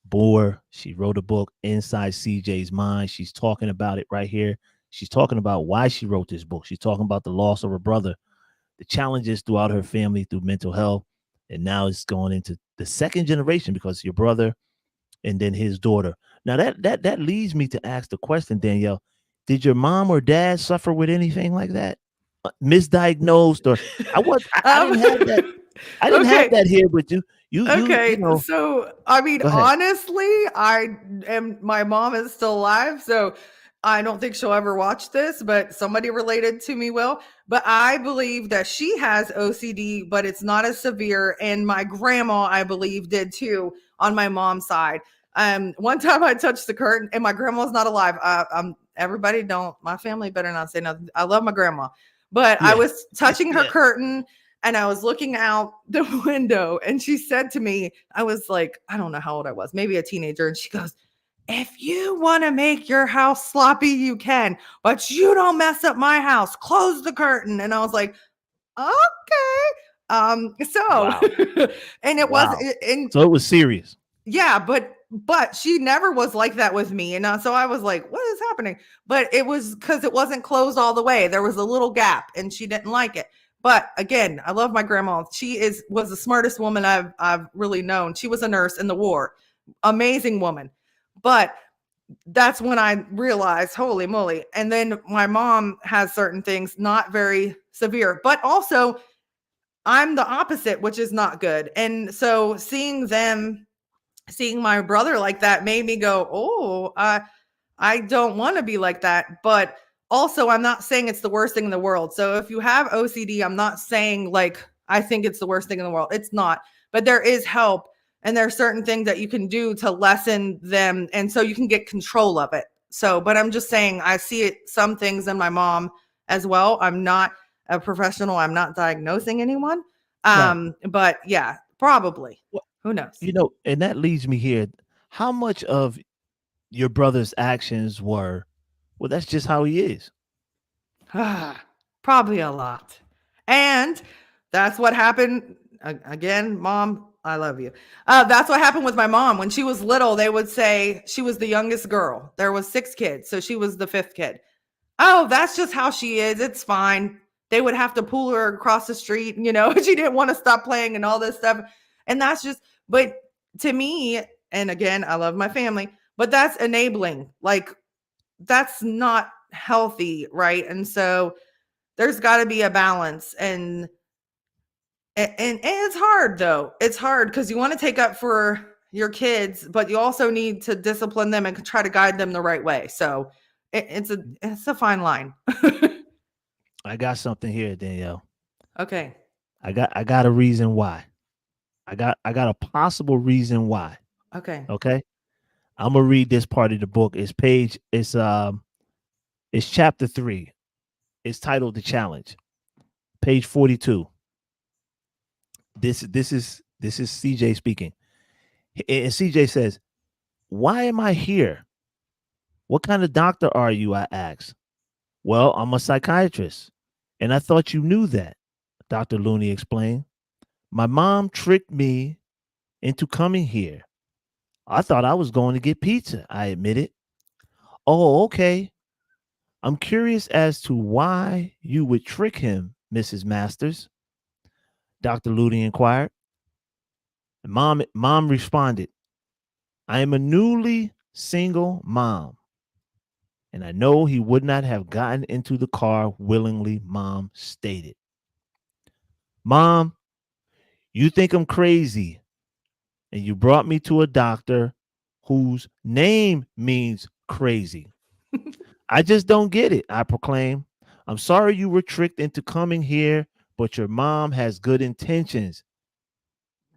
Booher. She wrote a book, Inside CJ's Mind. She's talking about it right here. She's talking about why she wrote this book. She's talking about the loss of her brother, the challenges throughout her family through mental health. And now it's going into the second generation because your brother and then his daughter. Now that leads me to ask the question, Danielle, did your mom or dad suffer with anything like that? Misdiagnosed or I um, didn't have that. I didn't have okay. that here with you. You Okay, know, so I mean, go ahead. honestly, I am my mom is still alive, so I don't think she'll ever watch this, but somebody related to me will. But I believe that she has OCD, but it's not as severe. And my grandma, I believe, did too on my mom's side. One time I touched the curtain, and my grandma's not alive. Everybody don't. My family better not say nothing. I love my grandma, but I Yeah. was touching her Yeah. curtain and I was looking out the window and she said to me, I was like, I don't know how old I was, maybe a teenager. And she goes, if you want to make your house sloppy, you can, but you don't mess up my house. Close the curtain. And I was like, okay. So Wow. and it was Wow. and So it was serious. yeah, but she never was like that with me, and so I was like, "What is happening?" But it was because it wasn't closed all the way. There was a little gap, and she didn't like it. But again, I love my grandma. She was the smartest woman I've really known. She was a nurse in the war, amazing woman. But that's when I realized, holy moly! And then my mom has certain things not very severe, but also I'm the opposite, which is not good. And so seeing my brother like that made me go, oh, I don't want to be like that, but also I'm not saying it's the worst thing in the world. So if you have OCD, I'm not saying like I think it's the worst thing in the world. It's not. But there is help and there are certain things that you can do to lessen them and so you can get control of it. So, but I'm just saying I see it some things in my mom as well. I'm not a professional. I'm not diagnosing anyone. Right. But yeah, probably. Well, Who knows? and that leads me here. How much of your brother's actions were, well, that's just how he is. Probably a lot. And that's what happened. Again, mom, I love you. That's what happened with my mom. When she was little, they would say she was the youngest girl. There was 6 kids, so she was the fifth kid. Oh, that's just how she is. It's fine. They would have to pull her across the street. She didn't want to stop playing and all this stuff. And that's just, but to me, and again, I love my family, but that's enabling. Like, that's not healthy, right? And so there's got to be a balance. And it's hard though. It's hard because you want to take up for your kids, but you also need to discipline them and try to guide them the right way. So it's a fine line. I got something here, Danielle. Okay. I got a reason why. I got a possible reason why. Okay. Okay. I'm gonna read this part of the book. It's chapter 3. It's titled The Challenge. Page 42. This is CJ speaking. And CJ says, "Why am I here? What kind of doctor are you?" I asked. "Well, I'm a psychiatrist. And I thought you knew that," Dr. Looney explained. "My mom tricked me into coming here. I thought I was going to get pizza," I admitted. "Oh, okay. I'm curious as to why you would trick him, Mrs. Masters," Dr. Looney inquired. Mom responded, "I am a newly single mom, and I know he would not have gotten into the car willingly," Mom stated. "Mom, you think I'm crazy, and you brought me to a doctor whose name means crazy. I just don't get it," I proclaimed. "I'm sorry you were tricked into coming here, but your mom has good intentions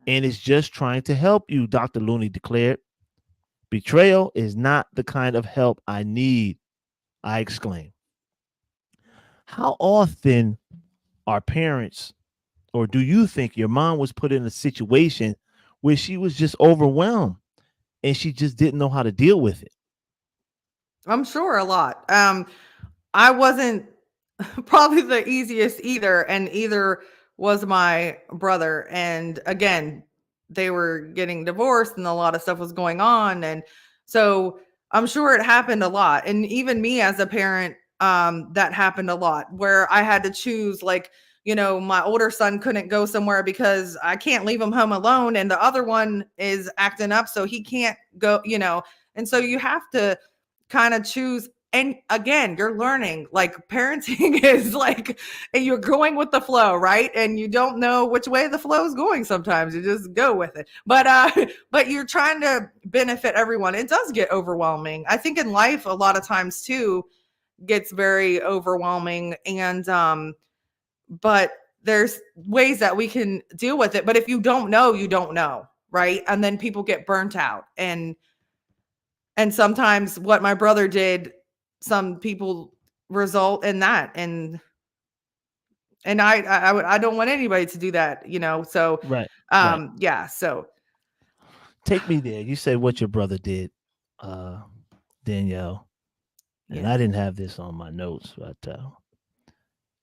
and is just trying to help you," Dr. Looney declared. "Betrayal is not the kind of help I need," I exclaimed. How often are parents, or do you think your mom was put in a situation where she was just overwhelmed and she just didn't know how to deal with it? I'm sure a lot. I wasn't probably the easiest either, and either was my brother. And again, they were getting divorced and a lot of stuff was going on. And so I'm sure it happened a lot. And even me as a parent, that happened a lot where I had to choose, like, my older son couldn't go somewhere because I can't leave him home alone. And the other one is acting up, so he can't go. And so you have to kind of choose. And again, you're learning, like, parenting is like, and you're going with the flow, right? And you don't know which way the flow is going. Sometimes you just go with it, but but you're trying to benefit everyone. It does get overwhelming. I think in life a lot of times too gets very overwhelming. And but there's ways that we can deal with it. But if you don't know, you don't know, right? And then people get burnt out. And sometimes what my brother did, some people result in that. And I don't want anybody to do that. So Right, right. yeah, so Take me there. You said what your brother did, uh, Danielle, and yes. I didn't have this on my notes, but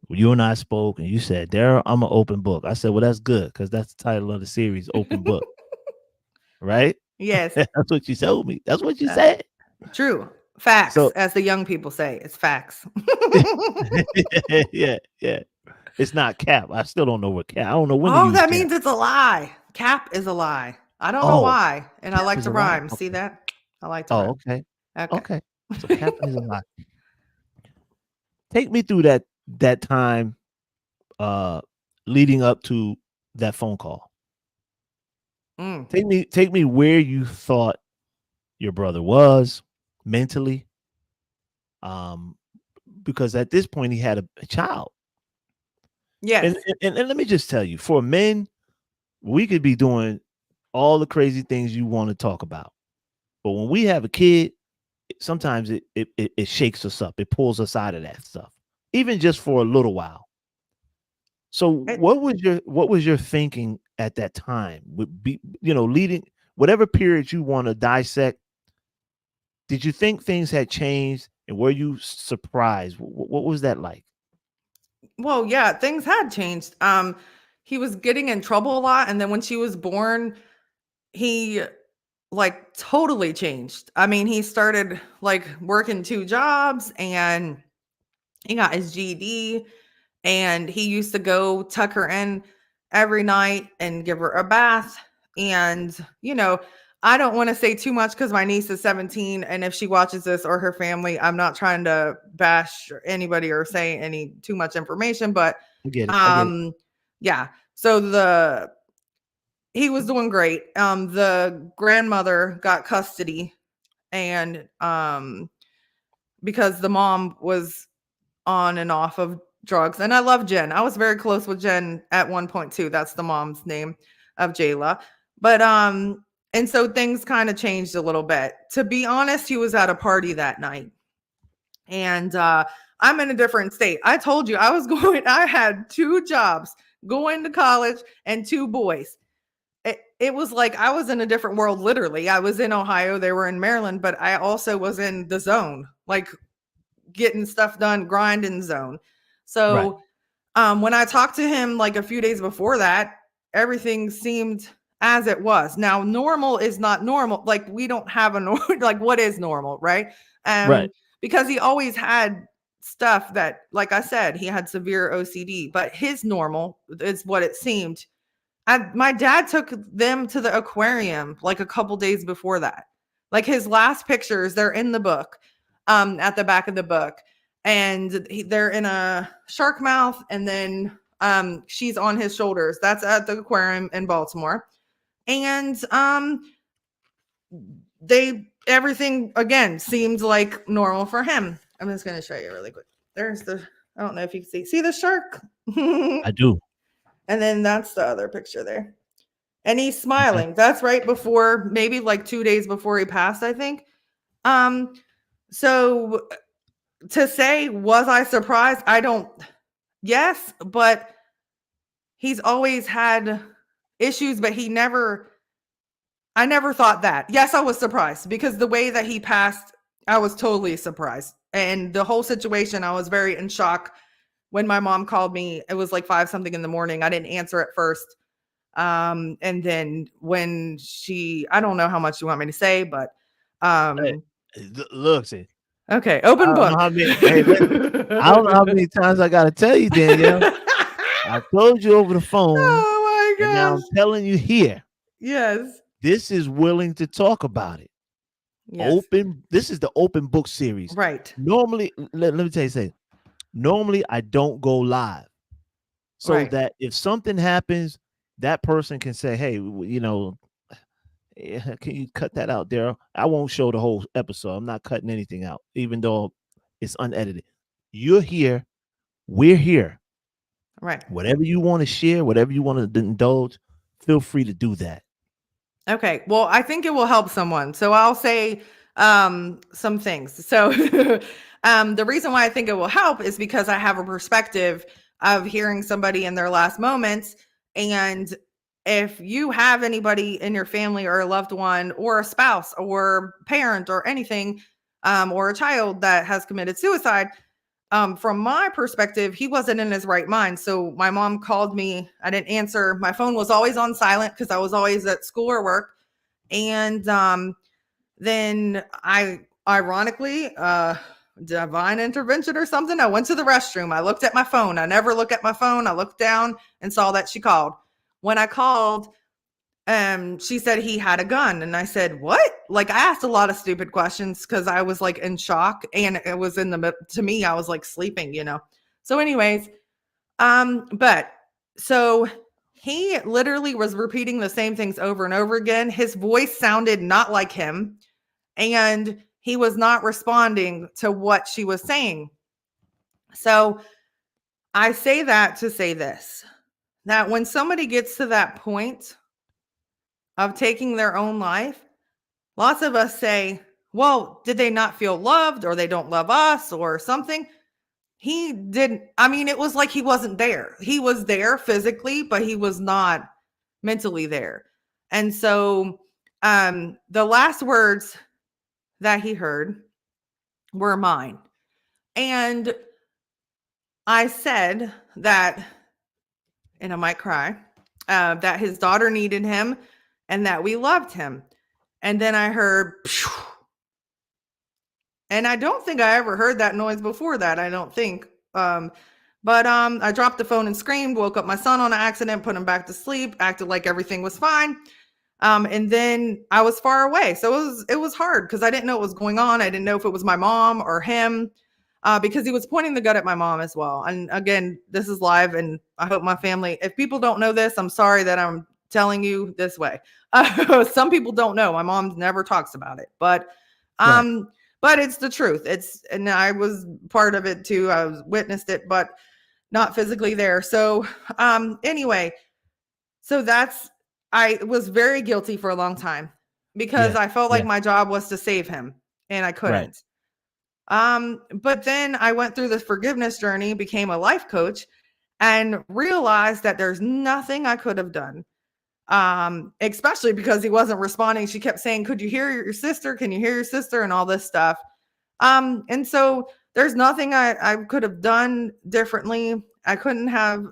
you and I spoke, and you said, "Daryl, I'm an open book." I said, "Well, that's good because that's the title of the series, Open Book." Right? Yes. That's what you told me. That's what you uh, said. True. Facts, So, as the young people say. It's facts. yeah, yeah. It's not cap. I still don't know what cap. I don't know when to Oh, use that cap. means it's a lie. Cap is a lie. I don't know Oh, why. And I cap like is to a lie. rhyme. See Okay. that? I like to Oh, rhyme. okay. Okay. Okay. So capping is a lie. Take me through that time uh leading up to that phone call. Mm. Take me where you thought your brother was mentally. um, because at this point he had a child. And, Yes. and let me just tell you, for men, we could be doing all the crazy things you want to talk about, but when we have a kid, sometimes it shakes us up. It pulls us out of that stuff, even just for a little while. So It, what was your thinking at that time? Would be, leading whatever period you want to dissect. Did you think things had changed, and were you surprised? What was that like? well, yeah, things had changed. He was getting in trouble a lot, and then when she was born, he like totally changed. I mean, he started like working two jobs, and he got his GED, and he used to go tuck her in every night and give her a bath. And, I don't want to say too much because my niece is 17. And if she watches this or her family, I'm not trying to bash anybody or say any too much information, but I get it. I get it. um, yeah. So he was doing great. The grandmother got custody, and because the mom was on and off of drugs. And I love Jen. I was very close with Jen at one point too. That's the mom's name of Jayla. But and so things kind of changed a little bit. To be honest, he was at a party that night. And I'm in a different state. I told you I was going, I had two jobs, going to college and two boys. It was like I was in a different world, literally. I was in Ohio, they were in Maryland, but I also was in the zone. Like getting stuff done, grinding zone. Right. So when I talked to him like a few days before that, everything seemed as it was. Now, normal is not normal. Like we don't have a like what is normal, right? Right. Um, because he always had stuff that, like I said, he had severe OCD, but his normal is what it seemed. My dad took them to the aquarium like a couple days before that. Like his last pictures, they're in the book, at the back of the book, and they're in a shark mouth, and then she's on his shoulders. That's at the aquarium in Baltimore, and they everything again seemed like normal for him. I'm just gonna show you really quick. There's the I don't know if you can see the shark, and I do. then that's the other picture there. And he's Okay. smiling. That's right before, maybe like 2 days before he passed, I think. Um, so to say, was I surprised? I don't, yes, but he's always had issues, but I never thought that. Yes, I was surprised because the way that he passed, I was totally surprised. And the whole situation, I was very in shock when my mom called me. It was like 5 something in the morning. I didn't answer at first. And then when I don't know how much you want me to say, but Hey, um, look, see, okay, I open don't know book. how many. Hey, listen, I don't know how many times I got to tell you, Danielle. I told you over the phone, Oh my and now gosh. I'm telling you here. Yes. This is willing to talk about it. Yes. Open. This is the open book series. Right. Normally, let me tell you something. Normally, I don't go live, so Right. that if something happens, that person can say, "Hey, can you cut that out, Daryl? I won't show the whole episode. I'm not cutting anything out, even though it's unedited. You're here. We're here. Right. Whatever you want to share, whatever you want to indulge, feel free to do that." Okay. Well, I think it will help someone. So I'll say some things. So the reason why I think it will help is because I have a perspective of hearing somebody in their last moments. And if you have anybody in your family or a loved one or a spouse or parent or anything, or a child that has committed suicide, from my perspective, he wasn't in his right mind. So my mom called me. I didn't answer. My phone was always on silent because I was always at school or work. And then I, ironically, divine intervention or something, I went to the restroom. I looked at my phone. I never look at my phone. I looked down and saw that she called. When I called, she said he had a gun, and I said, what? Like, I asked a lot of stupid questions because I was like in shock, and it was in the to me, I was like sleeping. So anyways, but so he literally was repeating the same things over and over again. His voice sounded not like him, and he was not responding to what she was saying. So I say that to say this, that when somebody gets to that point of taking their own life, lots of us say, well, did they not feel loved, or they don't love us or something? He didn't. I mean, it was like he wasn't there. He was there physically, but he was not mentally there. And so the last words that he heard were mine. And I said that, and I might cry, that his daughter needed him and that we loved him. And then I heard, phew, and I don't think I ever heard that noise before that. I don't think. But I dropped the phone and screamed, woke up my son on an accident, put him back to sleep, acted like everything was fine. And then I was far away. So it was hard because I didn't know what was going on. I didn't know if it was my mom or him, because he was pointing the gun at my mom as well. And again, this is live, and I hope my family, if people don't know this, I'm sorry that I'm telling you this way. Some people don't know. My mom never talks about it, but Right. it's the truth. And I was part of it too. I was witnessed it, but not physically there. So anyway, so I was very guilty for a long time because Yeah. I felt like Yeah. my job was to save him and I Right. couldn't. But then I went through this forgiveness journey, became a life coach, and realized that there's nothing I could have done. Especially because he wasn't responding. She kept saying, "Could you hear your sister? Can you hear your sister?" and all this stuff. And so there's nothing I could have done differently. I couldn't have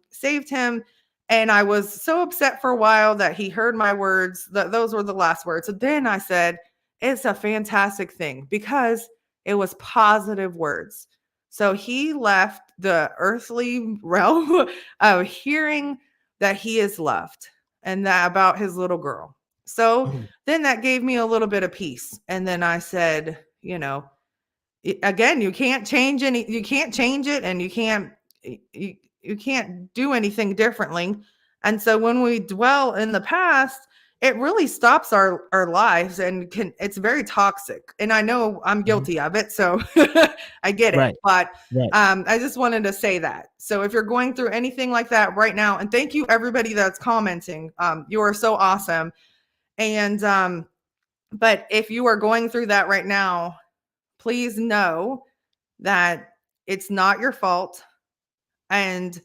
saved him. And I was so upset for a while that he heard my words. Those were the last words. So then I said, it's a fantastic thing because it was positive words. So he left the earthly realm of hearing that he is loved and that about his little girl. So Mhm. then that gave me a little bit of peace. And then I said, again, you can't change it, and you can't do anything differently. And so when we dwell in the past, it really stops our lives, and it's very toxic. And I know I'm Mhm. guilty of it, so I get it. Right. But Right. I just wanted to say that. So if you're going through anything like that right now, and thank you everybody that's commenting, you are so awesome. And but if you are going through that right now, please know that it's not your fault, and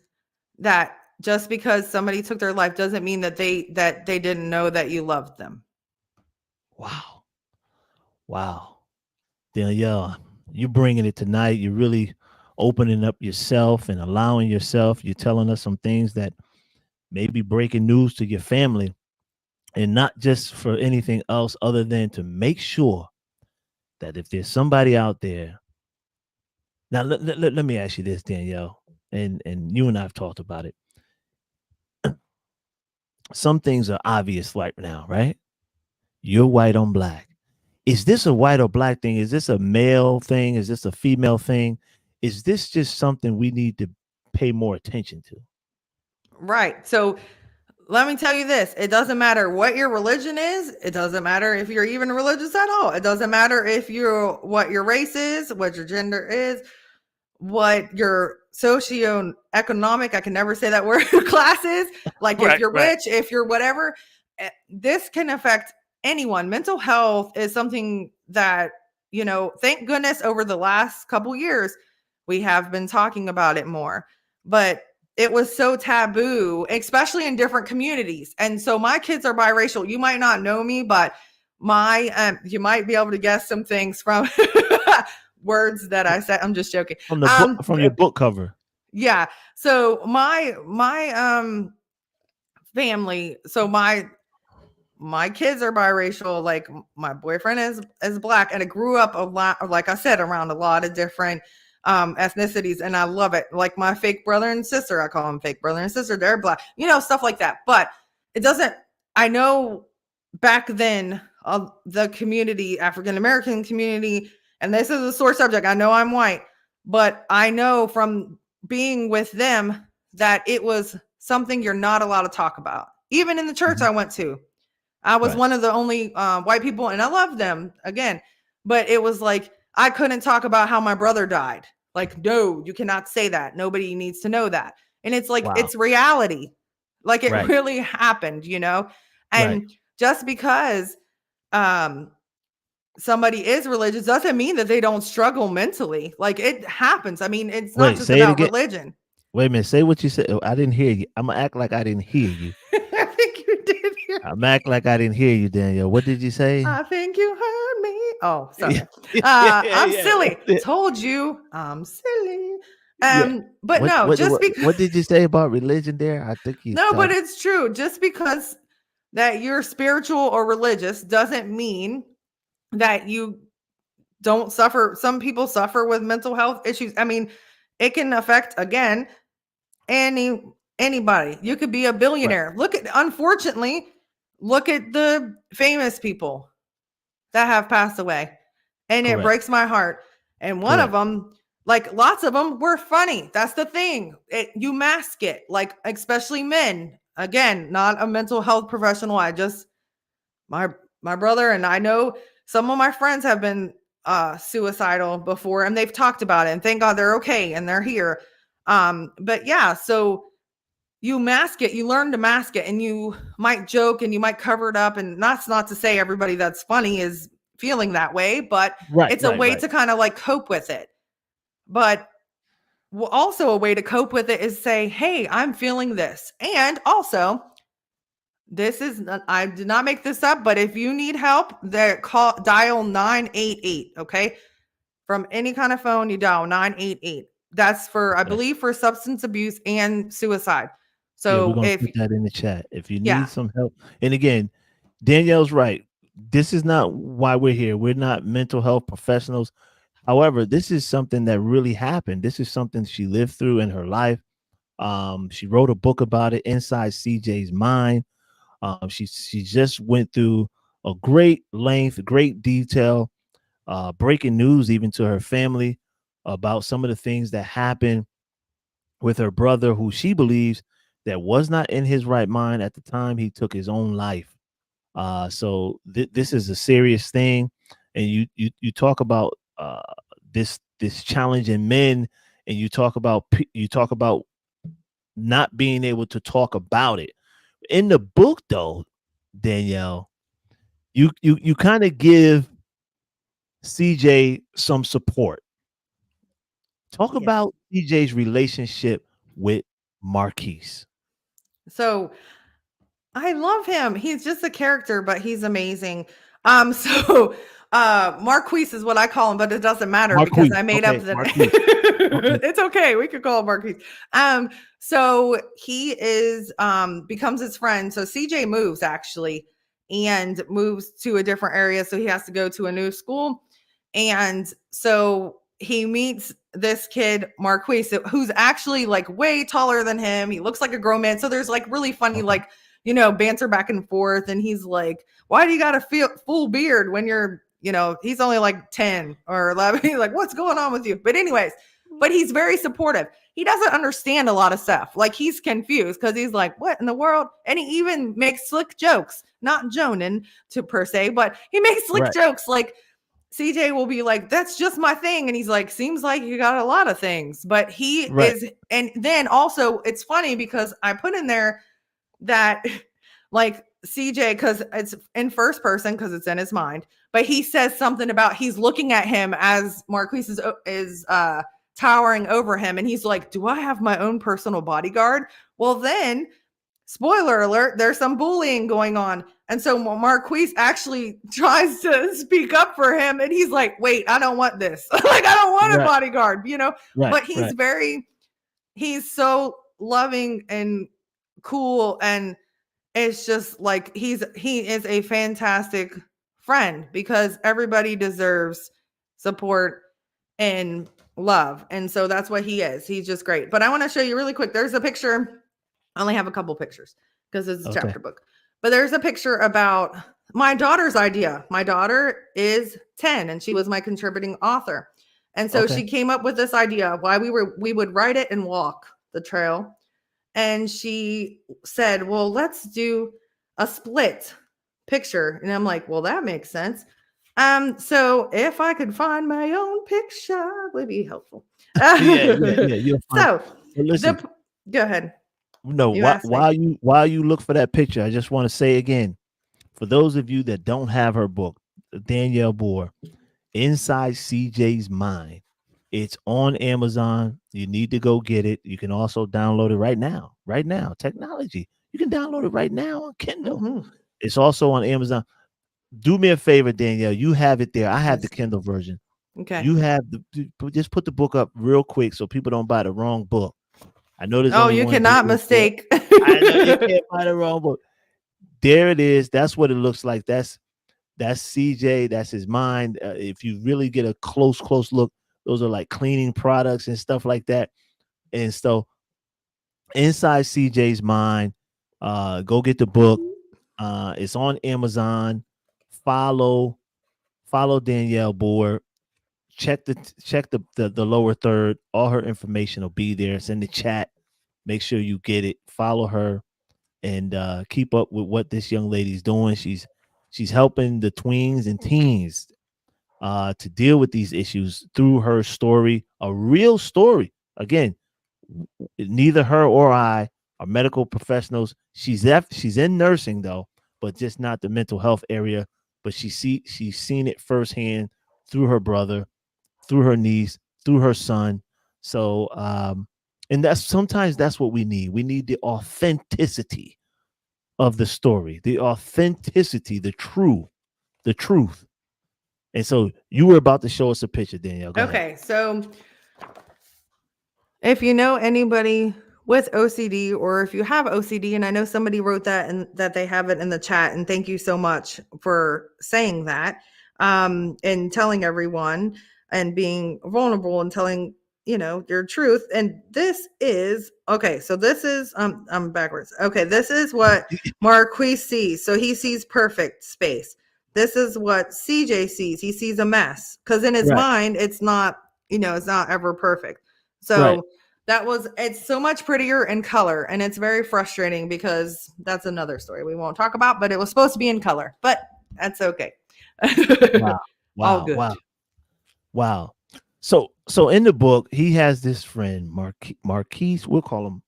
that just because somebody took their life doesn't mean that they didn't know that you loved them. Wow. Wow. Danielle, you bringing it tonight. You're really opening up yourself and allowing yourself. You're telling us some things that may be breaking news to your family, and not just for anything else other than to make sure that if there's somebody out there. Now, let me ask you this, Danielle, and you and I have talked about it. Some things are obvious right now, right? You're white on black. Is this a white or black thing? Is this a male thing? Is this a female thing? Is this just something we need to pay more attention to? Right. So let me tell you this. It doesn't matter what your religion is. It doesn't matter if you're even religious at all. It doesn't matter if you're what your race is, what your gender is, what your socioeconomic, I can never say that word, classes, like if Right, you're right. rich, if you're whatever, this can affect anyone. Mental health is something that, thank goodness over the last couple years, we have been talking about it more, but it was so taboo, especially in different communities. And so my kids are biracial. You might not know me, but you might be able to guess some things from words that I said. I'm just joking. From the book, from your book cover. Yeah. So my family, so my kids are biracial. Like my boyfriend is black, and I grew up a lot, like I said, around a lot of different ethnicities, and I love it. Like my fake brother and sister, I call them fake brother and sister. They're black, stuff like that. But it doesn't. I know back then, the community, African American community, and this is a sore subject. I know I'm white, but I know from being with them that it was something you're not allowed to talk about. Even in the church Mhm. I went to, I was Right. one of the only white people, and I love them again. but it was like I couldn't talk about how my brother died. Like, no, you cannot say that. Nobody needs to know that. And it's like, Wow. it's reality. Like it Right. really happened, you know? Right. And just because um somebody is religious doesn't mean that they don't struggle mentally. Like it happens. I mean, it's not Wait, just say it about again. religion. Wait a minute. Say what you said. Oh, I didn't hear you. I'm gonna act like I didn't hear you. I think you did hear I'm act like I didn't hear you, Danielle. What did you say? I think you heard me. Oh, Yeah, sorry. yeah, I'm yeah. silly. That's it. Told you I'm silly. Yeah. But no, just because What did you say about religion there? I think you no, but started. it's true. Just because that you're spiritual or religious doesn't mean that you don't suffer. Some people suffer with mental health issues. I mean, it can affect again any anybody. You could be a Right. billionaire. Look at unfortunately, look at the famous people that have passed away. And it Correct. breaks my heart. And one of Correct. them, like lots of them were funny. That's the thing. You mask it, like especially men. Again, not a mental health professional. I just my my brother and I know some of my friends have been suicidal before and they've talked about it and thank God they're okay and they're here. But yeah, so you mask it, you learn to mask it, and you might joke and you might cover it up. And that's not to say everybody that's funny is feeling that way, but Right. it's a Right. way Right. to kind of like cope with it. But also a way to cope with it is say, hey, I'm feeling this. And also, this is not, I did not make this up, but if you need help, dial 988. Okay. From any kind of phone, you dial 988. That's for, I Okay. believe, for substance abuse and suicide. Yeah, we're So gonna if, put that in the chat. If you yeah, need some help, and again, Danielle's right. This is not why we're here. We're not mental health professionals. However, this is something that really happened. This is something she lived through in her life. She wrote a book about it, Inside CJ's Mind. She just went through a great length, great detail, breaking news even to her family about some of the things that happened with her brother, who she believes that was not in his right mind at the time he took his own life. This is a serious thing, and you talk about this challenge in men, and you talk about not being able to talk about it. In the book, though, Danielle, you kind of give CJ some support. Talk yeah. about CJ's relationship with Marquise. So I love him. He's just a character, but he's amazing. So Marquise is what I call him, but it doesn't matter because Marquise. I made up Okay, the Marquise. Okay. it's okay. We could call him Marquise. So he is becomes his friend. So CJ moves actually and moves to a different area. So he has to go to a new school. And so he meets this kid, Marquise, who's actually like way taller than him. He looks like a grown man. So there's like really funny, Okay. like, banter back and forth. And he's like, why do you got a full beard when you're, he's only like 10 or 11. He's like, what's going on with you? But anyways, but he's very supportive. He doesn't understand a lot of stuff. Like he's confused because he's like, what in the world? And he even makes slick jokes, not Jonan to per se, but he makes slick Right. jokes like, CJ will be like, that's just my thing. And he's like, seems like you got a lot of things. But he Right. is, and then also it's funny because I put in there that like CJ, because it's in first person because it's in his mind, but he says something about he's looking at him as Marquise is towering over him, and he's like, do I have my own personal bodyguard? Well, then spoiler alert, there's some bullying going on. And so Marquise actually tries to speak up for him. And he's like, wait, I don't want this. Like, I don't want a Right. bodyguard. Right. But Right. he's so loving and cool. And it's just like, he is a fantastic friend because everybody deserves support and love. And so that's what he is. He's just great. But I want to show you really quick. There's a picture. I only have a couple pictures because it's a Okay. chapter book. But there's a picture about my daughter's idea. My daughter is 10 and she was my contributing author. And so Okay. she came up with this idea of why we would write it and walk the trail. And she said, "Well, let's do a split picture." And I'm like, "Well, that makes sense." So if I could find my own picture, would be helpful. Yeah, yeah, yeah. You'll find it. So But the listen, p- go ahead. no, You asked me. while you look for that picture, I just want to say again, for those of you that don't have her book, Danielle Booher, Inside CJ's Mind. It's on Amazon. You need to go get it. You can also download it right now. Right now, technology. You can download it right now on Kindle. Hmm. It's also on Amazon. Do me a favor, Danielle. You have it there. I have the Yes. Kindle version. Okay. You have just put the book up real quick so people don't buy the wrong book. I know there's Oh, only you one cannot Danielle book. mistake. I know you can't buy the wrong book. There it is. That's what it looks like. That's CJ. That's his mind. If you really get a close look, those are like cleaning products and stuff like that. And so, inside CJ's mind, go get the book. It's on Amazon. Follow follow Danielle Boer. Check the lower third. All her information will be there. It's in the chat. Make sure you get it. Follow her and keep up with what this young lady's doing. She's helping the tweens and teens to deal with these issues through her story, a real story. Again, neither her or I are medical professionals. She's in nursing though, but just not the mental health area. But she's seen it firsthand through her brother, through her niece, through her son. So and that's sometimes that's what we need. We need the authenticity of the story, the authenticity, the truth. And so you were about to show us a picture, Danielle. Go ahead. Okay, so if you know anybody with OCD, or if you have OCD, and I know somebody wrote that and that they have it in the chat, and thank you so much for saying that, and telling everyone and being vulnerable and telling your truth. And this is okay. So this is I'm backwards. Okay, this is what Marquis sees. So he sees perfect space. This is what CJ sees. He sees a mess because in his Right, mind, it's not it's not ever perfect. right. So it's so much prettier in color, and it's very frustrating because that's another story we won't talk about, but it was supposed to be in color, but that's okay. Wow, All wow, good. wow, wow. So in the book, he has this friend, Marquise. We'll call him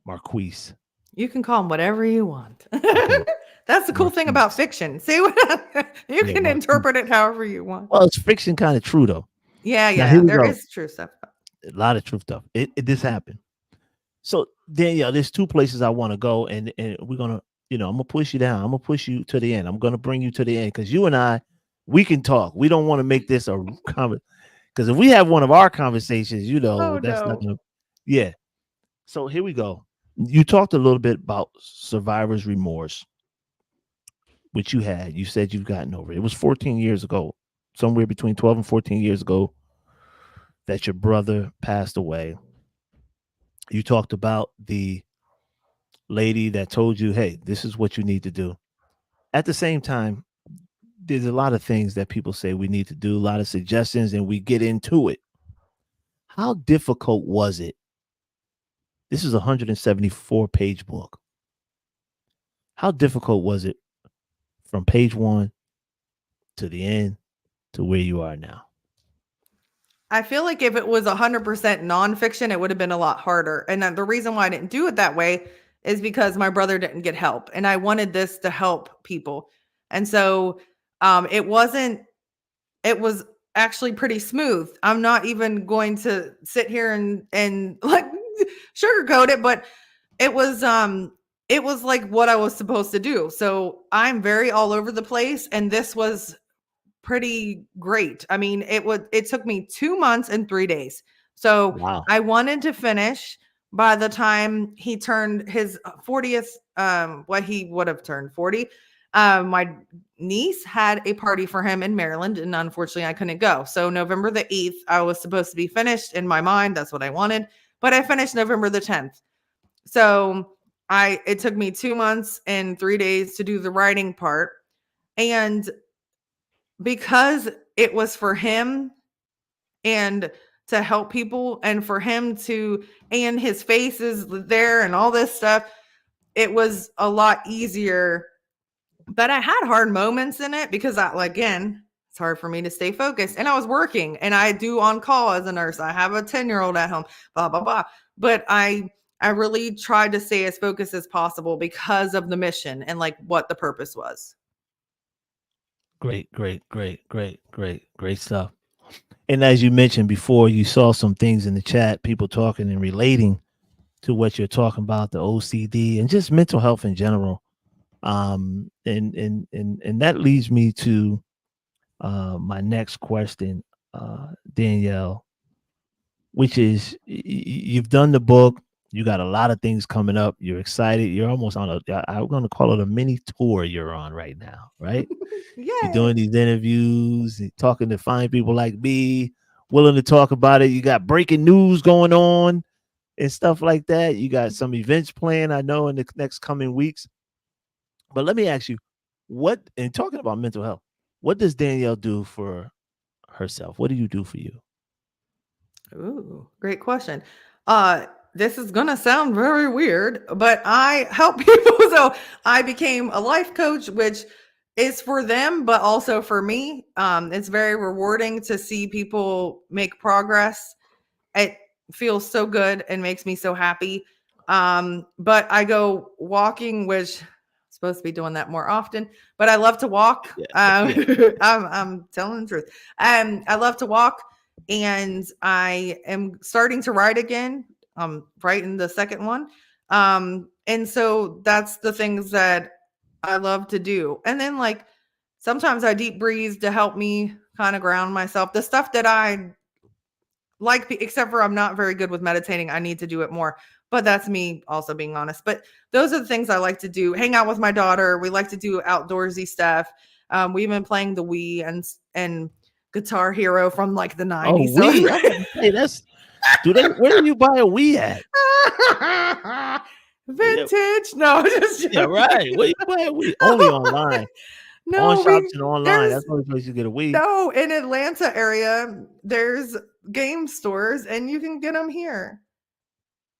Marquise. You can call them whatever you want. Okay, That's the cool thing about Marquise. fiction. See what you Yeah, can Marquise. interpret it however you want. Well, it's fiction, kind of true though. Yeah, Now here yeah, we there go. is true stuff. A lot of truth stuff. This happened. So Danielle, there's two places I want to go, and we're gonna, I'm gonna push you down. I'm gonna push you to the end. I'm gonna bring you to the end because you and I, we can talk. We don't want to make this a conversation because if we have one of our conversations, Oh that's not no. gonna. Yeah. So here we go. You talked a little bit about survivor's remorse, which you had. You said you've gotten over it. It was 14 years ago, somewhere between 12 and 14 years ago, that your brother passed away. You talked about the lady that told you, hey, this is what you need to do. At the same time, there's a lot of things that people say we need to do, a lot of suggestions, and we get into it. How difficult was it? This is a 174-page book. How difficult was it from page one to the end to where you are now? I feel like if it was 100% nonfiction, it would have been a lot harder. And the reason why I didn't do it that way is because my brother didn't get help, and I wanted this to help people. And so it wasn't, it was actually pretty smooth. I'm not even going to sit here and like sugarcoat it, but it was like what I was supposed to do. So I'm very all over the place, and this was pretty great. I mean, it took me 2 months and 3 days. So, Wow. I wanted to finish by the time he turned his 40th, what he would have turned 40. My niece had a party for him in Maryland, and unfortunately I couldn't go. So November the 8th, I was supposed to be finished in my mind. That's what I wanted. But I finished November the 10th. So it took me 2 months and 3 days to do the writing part. And because it was for him and to help people, and for him to, and his face is there and all this stuff, it was a lot easier. But I had hard moments in it because again, It's hard for me to stay focused. And I was working and I do on call as a nurse. I have a 10-year-old at home, blah, blah, blah. But I really tried to stay as focused as possible because of the mission and like what the purpose was. Great, great, great, great, great, great stuff. And as you mentioned before, you saw some things in the chat, people talking and relating to what you're talking about, the OCD and just mental health in general. And that leads me to my next question, Danielle, which is you've done the book, you got a lot of things coming up, you're excited, you're almost on I'm going to call it a mini tour you're on right now, right? You're Yay. doing these interviews, and talking to fine people like me, willing to talk about it. You got breaking news going on and stuff like that. You got some events planned, I know, in the next coming weeks. But let me ask you, what, and talking about mental health, what does Danielle do for herself? What do you do for you? Ooh, great question. Uh, this is gonna sound very weird, but I help people. So I became a life coach, which is for them, but also for me. It's very rewarding to see people make progress. It feels so good and makes me so happy. But I go walking, which I'm supposed to be doing that more often, but I love to walk. Yeah, yeah. I'm telling the truth. I love to walk and I am starting to write again. Writing the second one. And so that's the things that I love to do. And then like sometimes I deep breathe to help me kind of ground myself. The stuff that I like, except for I'm not very good with meditating. I need to do it more. But that's me also being honest. But those are the things I like to do. Hang out with my daughter. We like to do outdoorsy stuff. We've been playing the Wii and Guitar Hero from like the Oh, 90s. So we. I'm about to say that's. Do they? Where do you buy a Wii at? Yeah, vintage. No, just yeah, joking. right. Where you buy a Wii? Only online, on No, shops and online. there's That's the only place you get a Wii. no in Atlanta area. There's game stores and you can get them here.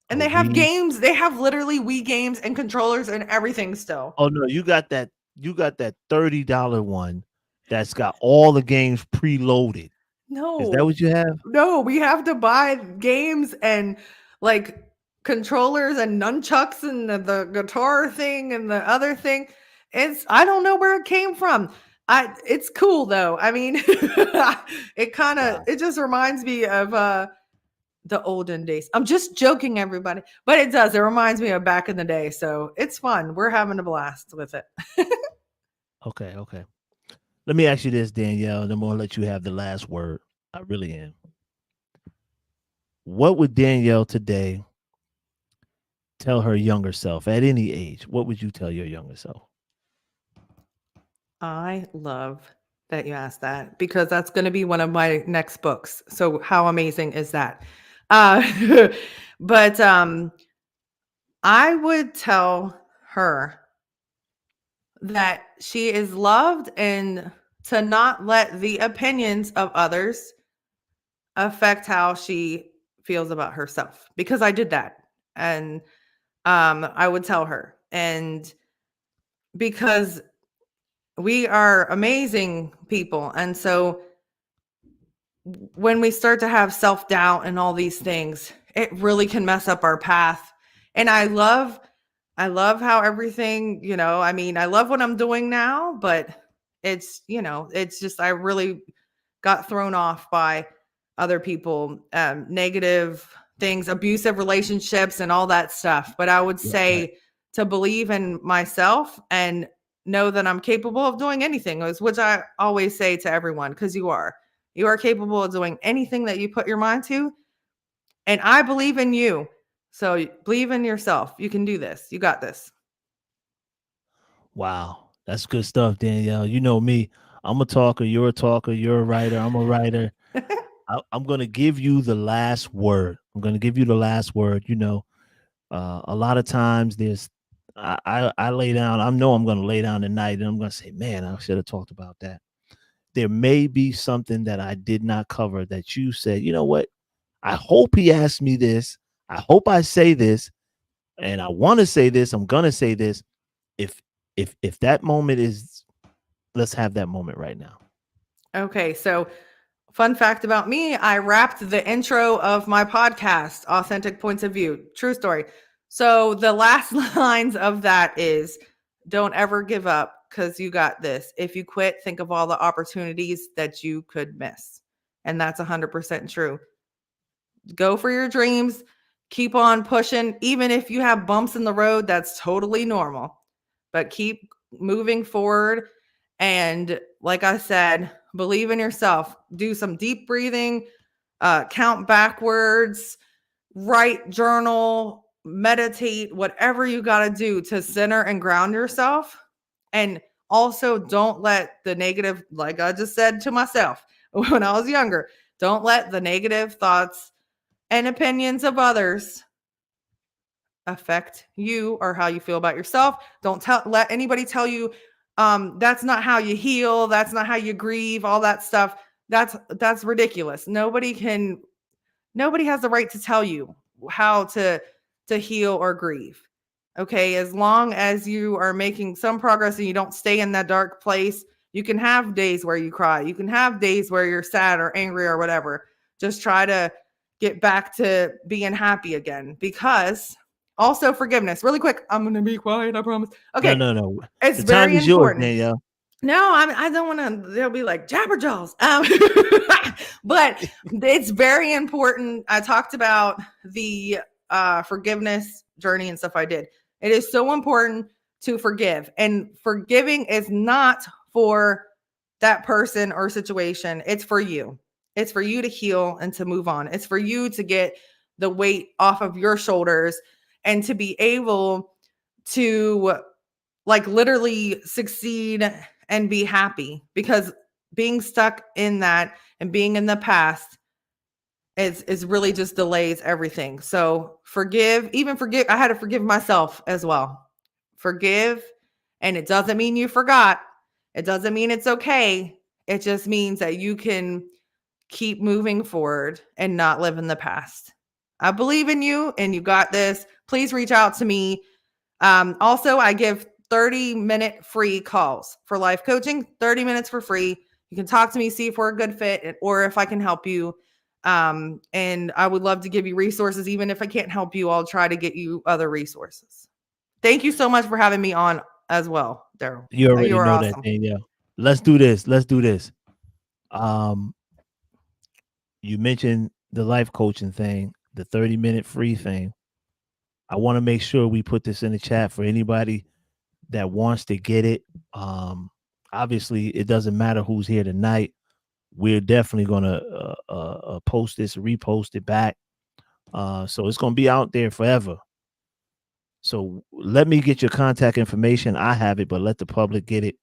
A And they have Wii. games. They have literally Wii games and controllers and everything still. Oh no, you got that. You got that $30 one that's got all the games preloaded. Is that No. what you have? No, we have to buy games and like controllers and nunchucks and the guitar thing and the other thing. It's I don't know where it came from. It's cool though. I mean, it kind of Wow. it just reminds me of the olden days. I'm just joking, everybody, but it does. It reminds me of back in the day. So it's fun. We're having a blast with it. Okay, okay. Let me ask you this, Danielle, and I'm gonna let you have the last word. I really am. What would Danielle today tell her younger self at any age? What would you tell your younger self? I love that you asked that because that's going to be one of my next books. So how amazing is that? Uh, but I would tell her that she is loved and to not let the opinions of others affect how she feels about herself because I did that. And I would tell her. And because we are amazing people. And so when we start to have self-doubt and all these things, it really can mess up our path. And I love how everything, I mean, I love what I'm doing now, but it's just I really got thrown off by other people, negative things, abusive relationships, and all that stuff. But I would Right, right. say to believe in myself and know that I'm capable of doing anything, which I always say to everyone, because you are. You are capable of doing anything that you put your mind to. And I believe in you. So believe in yourself. You can do this. You got this. Wow. That's good stuff, Danielle. You know me. I'm a talker, you're a writer, I'm a writer. I'm gonna give you the last word. I'm gonna give you the last word. A lot of times I lay down. I know I'm gonna lay down tonight, and I'm gonna say, "Man, I should have talked about that." There may be something that I did not cover that you said. You know what? I hope he asked me this. I hope I say this, and I want to say this. I'm gonna say this. If if that moment is, let's have that moment right now. Okay, so fun fact about me, I rapped the intro of my podcast, Authentic Points of View. True story. So the last lines of that is, don't ever give up because you got this. If you quit, think of all the opportunities that you could miss. And that's 100% true. Go for your dreams, keep on pushing. Even if you have bumps in the road, that's totally normal. But keep moving forward. And like I said, believe in yourself. Do some deep breathing, count backwards, write, journal, meditate, whatever you got to do to center and ground yourself. And also, don't let the negative, like I just said to myself when I was younger, don't let the negative thoughts and opinions of others affect you or how you feel about yourself. Don't let anybody tell you that's not how you heal, that's not how you grieve, all that stuff. That's ridiculous. Nobody has the right to tell you how to heal or grieve. Okay, as long as you are making some progress and you don't stay in that dark place, you can have days where you cry. You can have days where you're sad or angry or whatever. Just try to get back to being happy again, because also forgiveness. Really quick, I'm going to be quiet, I promise. No, Okay, no, no. it's The time very is yours, important. Danielle. No, I don't want to. They'll be like jabberjaws. But it's very important. I talked about the forgiveness journey and stuff I did. It is so important to forgive, and forgiving is not for that person or situation. It's for you. It's for you to heal and to move on. It's for you to get the weight off of your shoulders and to be able to like literally succeed and be happy, because being stuck in that and being in the past is really just delays everything. So forgive. I had to forgive myself as well. Forgive, and it doesn't mean you forgot. It doesn't mean it's okay. It just means that you can keep moving forward and not live in the past. I believe in you and you got this. Please reach out to me. Also, I give 30-minute free calls for life coaching, 30 minutes for free. You can talk to me, see if we're a good fit or if I can help you. And I would love to give you resources. Even if I can't help you, I'll try to get you other resources. Thank you so much for having me on as well, Daryl. You You already are know that, awesome. Danielle. Let's do this. Let's do this. Um, you mentioned the life coaching thing, the 30-minute free thing. I want to make sure we put this in the chat for anybody that wants to get it. Obviously, it doesn't matter who's here tonight. We're definitely going to post this, repost it back. So it's going to be out there forever. So let me get your contact information. I have it, but let the public get it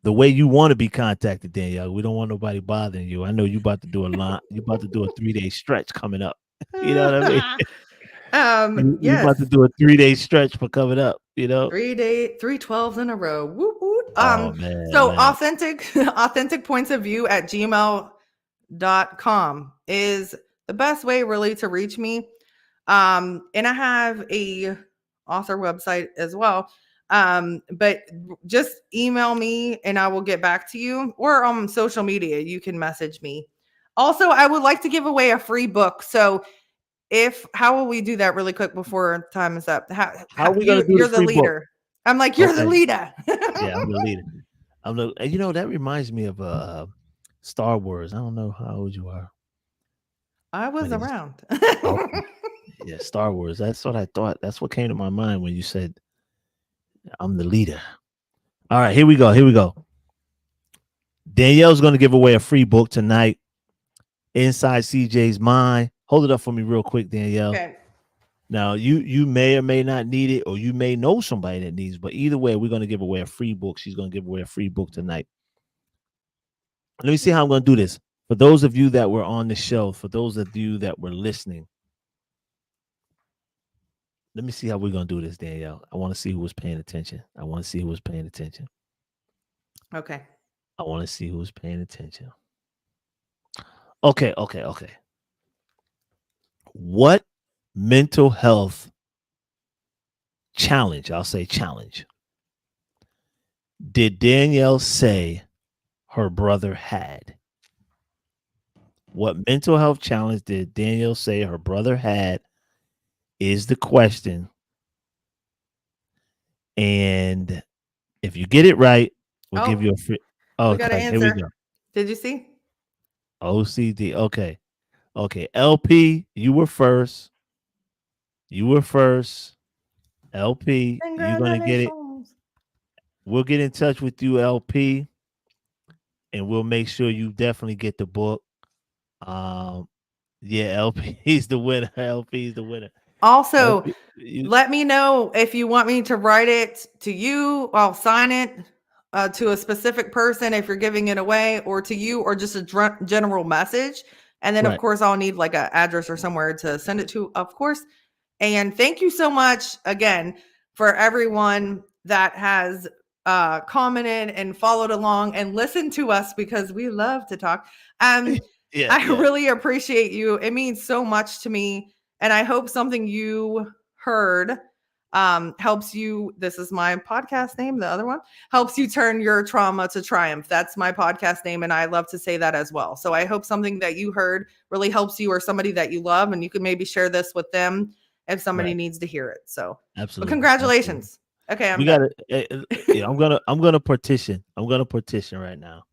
the way you want to be contacted, Danielle. We don't want nobody bothering you. I know you about to do a lot. You about to do a 3-day stretch coming up. You know what I mean? You about to Yes. do a 3-day stretch for coming up. You know? 3 12s in a row. Whoop, whoop. Oh man, So man. authentic points of view at gmail.com is the best way really to reach me. And I have a author website as well. But just email me and I will get back to you, or on social media, you can message me. Also, I would like to give away a free book. So if how will we do that really quick before time is up? How are we gonna do the You're the free book? leader. I'm like, you're the Okay. leader. Yeah, I'm the leader. I'm the. You know that reminds me of Star Wars. I don't know how old you are, I but was it's around. okay. Yeah, Star Wars. That's what I thought. That's what came to my mind when you said I'm the leader. All right, here we go. Here we go. Danielle's going to give away a free book tonight. Inside CJ's Mind. Hold it up for me real quick, Danielle. Okay. Now, you may or may not need it, or you may know somebody that needs, but either way, we're going to give away a free book. She's going to give away a free book tonight. Let me see how I'm going to do this. For those of you that were on the show, for those of you that were listening, let me see how we're going to do this, Danielle. I want to see who was paying attention. I want to see who was paying attention. Okay. I want to see who's paying attention. Okay, okay, okay. What mental health challenge, I'll say challenge, did Danielle say her brother had? What mental health challenge did Danielle say her brother had is the question. And if you get it right, we'll give Oh, you a free. we got to Okay, here we go. answer. Did you see? OCD. Okay. Okay. LP, you were first. You were first. LP, you're going to get it. Congratulations. We'll get in touch with you, LP, and we'll make sure you definitely get the book. Um, yeah, LP, he's the winner. LP is the winner. Also, LP, you, let me know if you want me to write it to you. I'll sign it to a specific person if you're giving it away, or to you, or just a general message. And then, of right. course, I'll need like an address or somewhere to send it to, of course. And thank you so much again for everyone that has commented and followed along and listened to us, because we love to talk. Um, Yeah, I yeah. really appreciate you. It means so much to me. And I hope something you heard helps you. This is my podcast name, the other one helps you turn your trauma to triumph. That's my podcast name. And I love to say that as well. So I hope something that you heard really helps you, or somebody that you love, and you can maybe share this with them if somebody Right. needs to hear it. So, but Absolutely. Absolutely. congratulations. Okay, I'm We done. gotta yeah, I'm gonna petition. I'm gonna petition right now.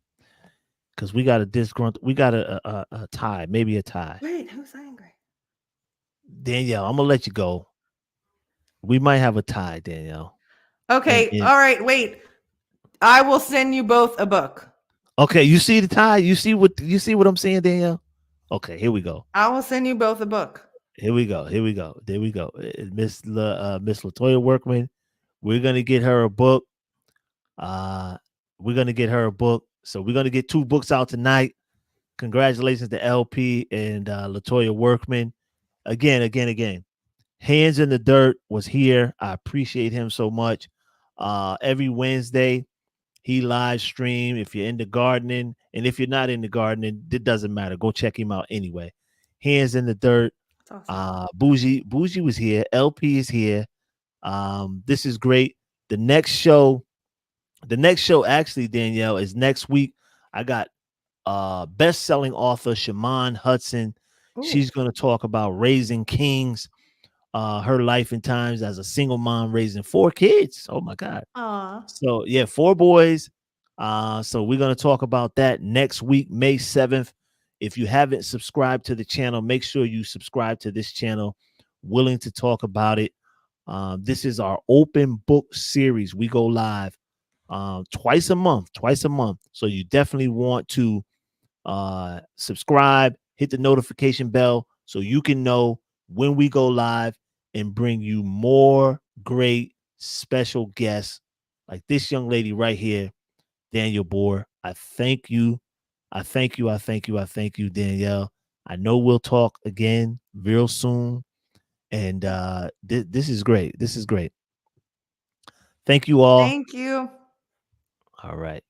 Because we got a disgruntled, we got a tie, maybe a tie. Wait, who's angry? Danielle, I'm gonna let you go. We might have a tie, Danielle. Okay, And all right, wait. I will send you both a book. okay, you see the tie? You see what I'm saying, Danielle? Okay, here we go. I will send you both a book. Here we go. Here we go. There we go. Miss Latoya Workman. We're gonna get her a book. Uh, we're gonna get her a book. So we're gonna get two books out tonight. Congratulations to LP and Latoya Workman. Again. Hands in the Dirt was here. I appreciate him so much. Every Wednesday, he live stream. If you're into gardening, and if you're not into gardening, it doesn't matter. Go check him out anyway. Hands in the Dirt. That's awesome. Bougie was here. LP is here. This is great. The next show, actually, Danielle, is next week. I got best-selling author Shaman Hudson. Ooh. She's going to talk about raising kings, her life and times as a single mom raising four kids. Oh my God. Aw. So yeah, four boys. So we're gonna talk about that next week, May 7th. If you haven't subscribed to the channel, make sure you subscribe to this channel. Willing to talk about it. This is our open book series. We go live twice a month, So you definitely want to subscribe, hit the notification bell so you can know when we go live and bring you more great special guests like this young lady right here, Danielle Booher. I thank you. I thank you, Danielle. I know we'll talk again real soon. And this is great. This is great. Thank you all. Thank you. All right.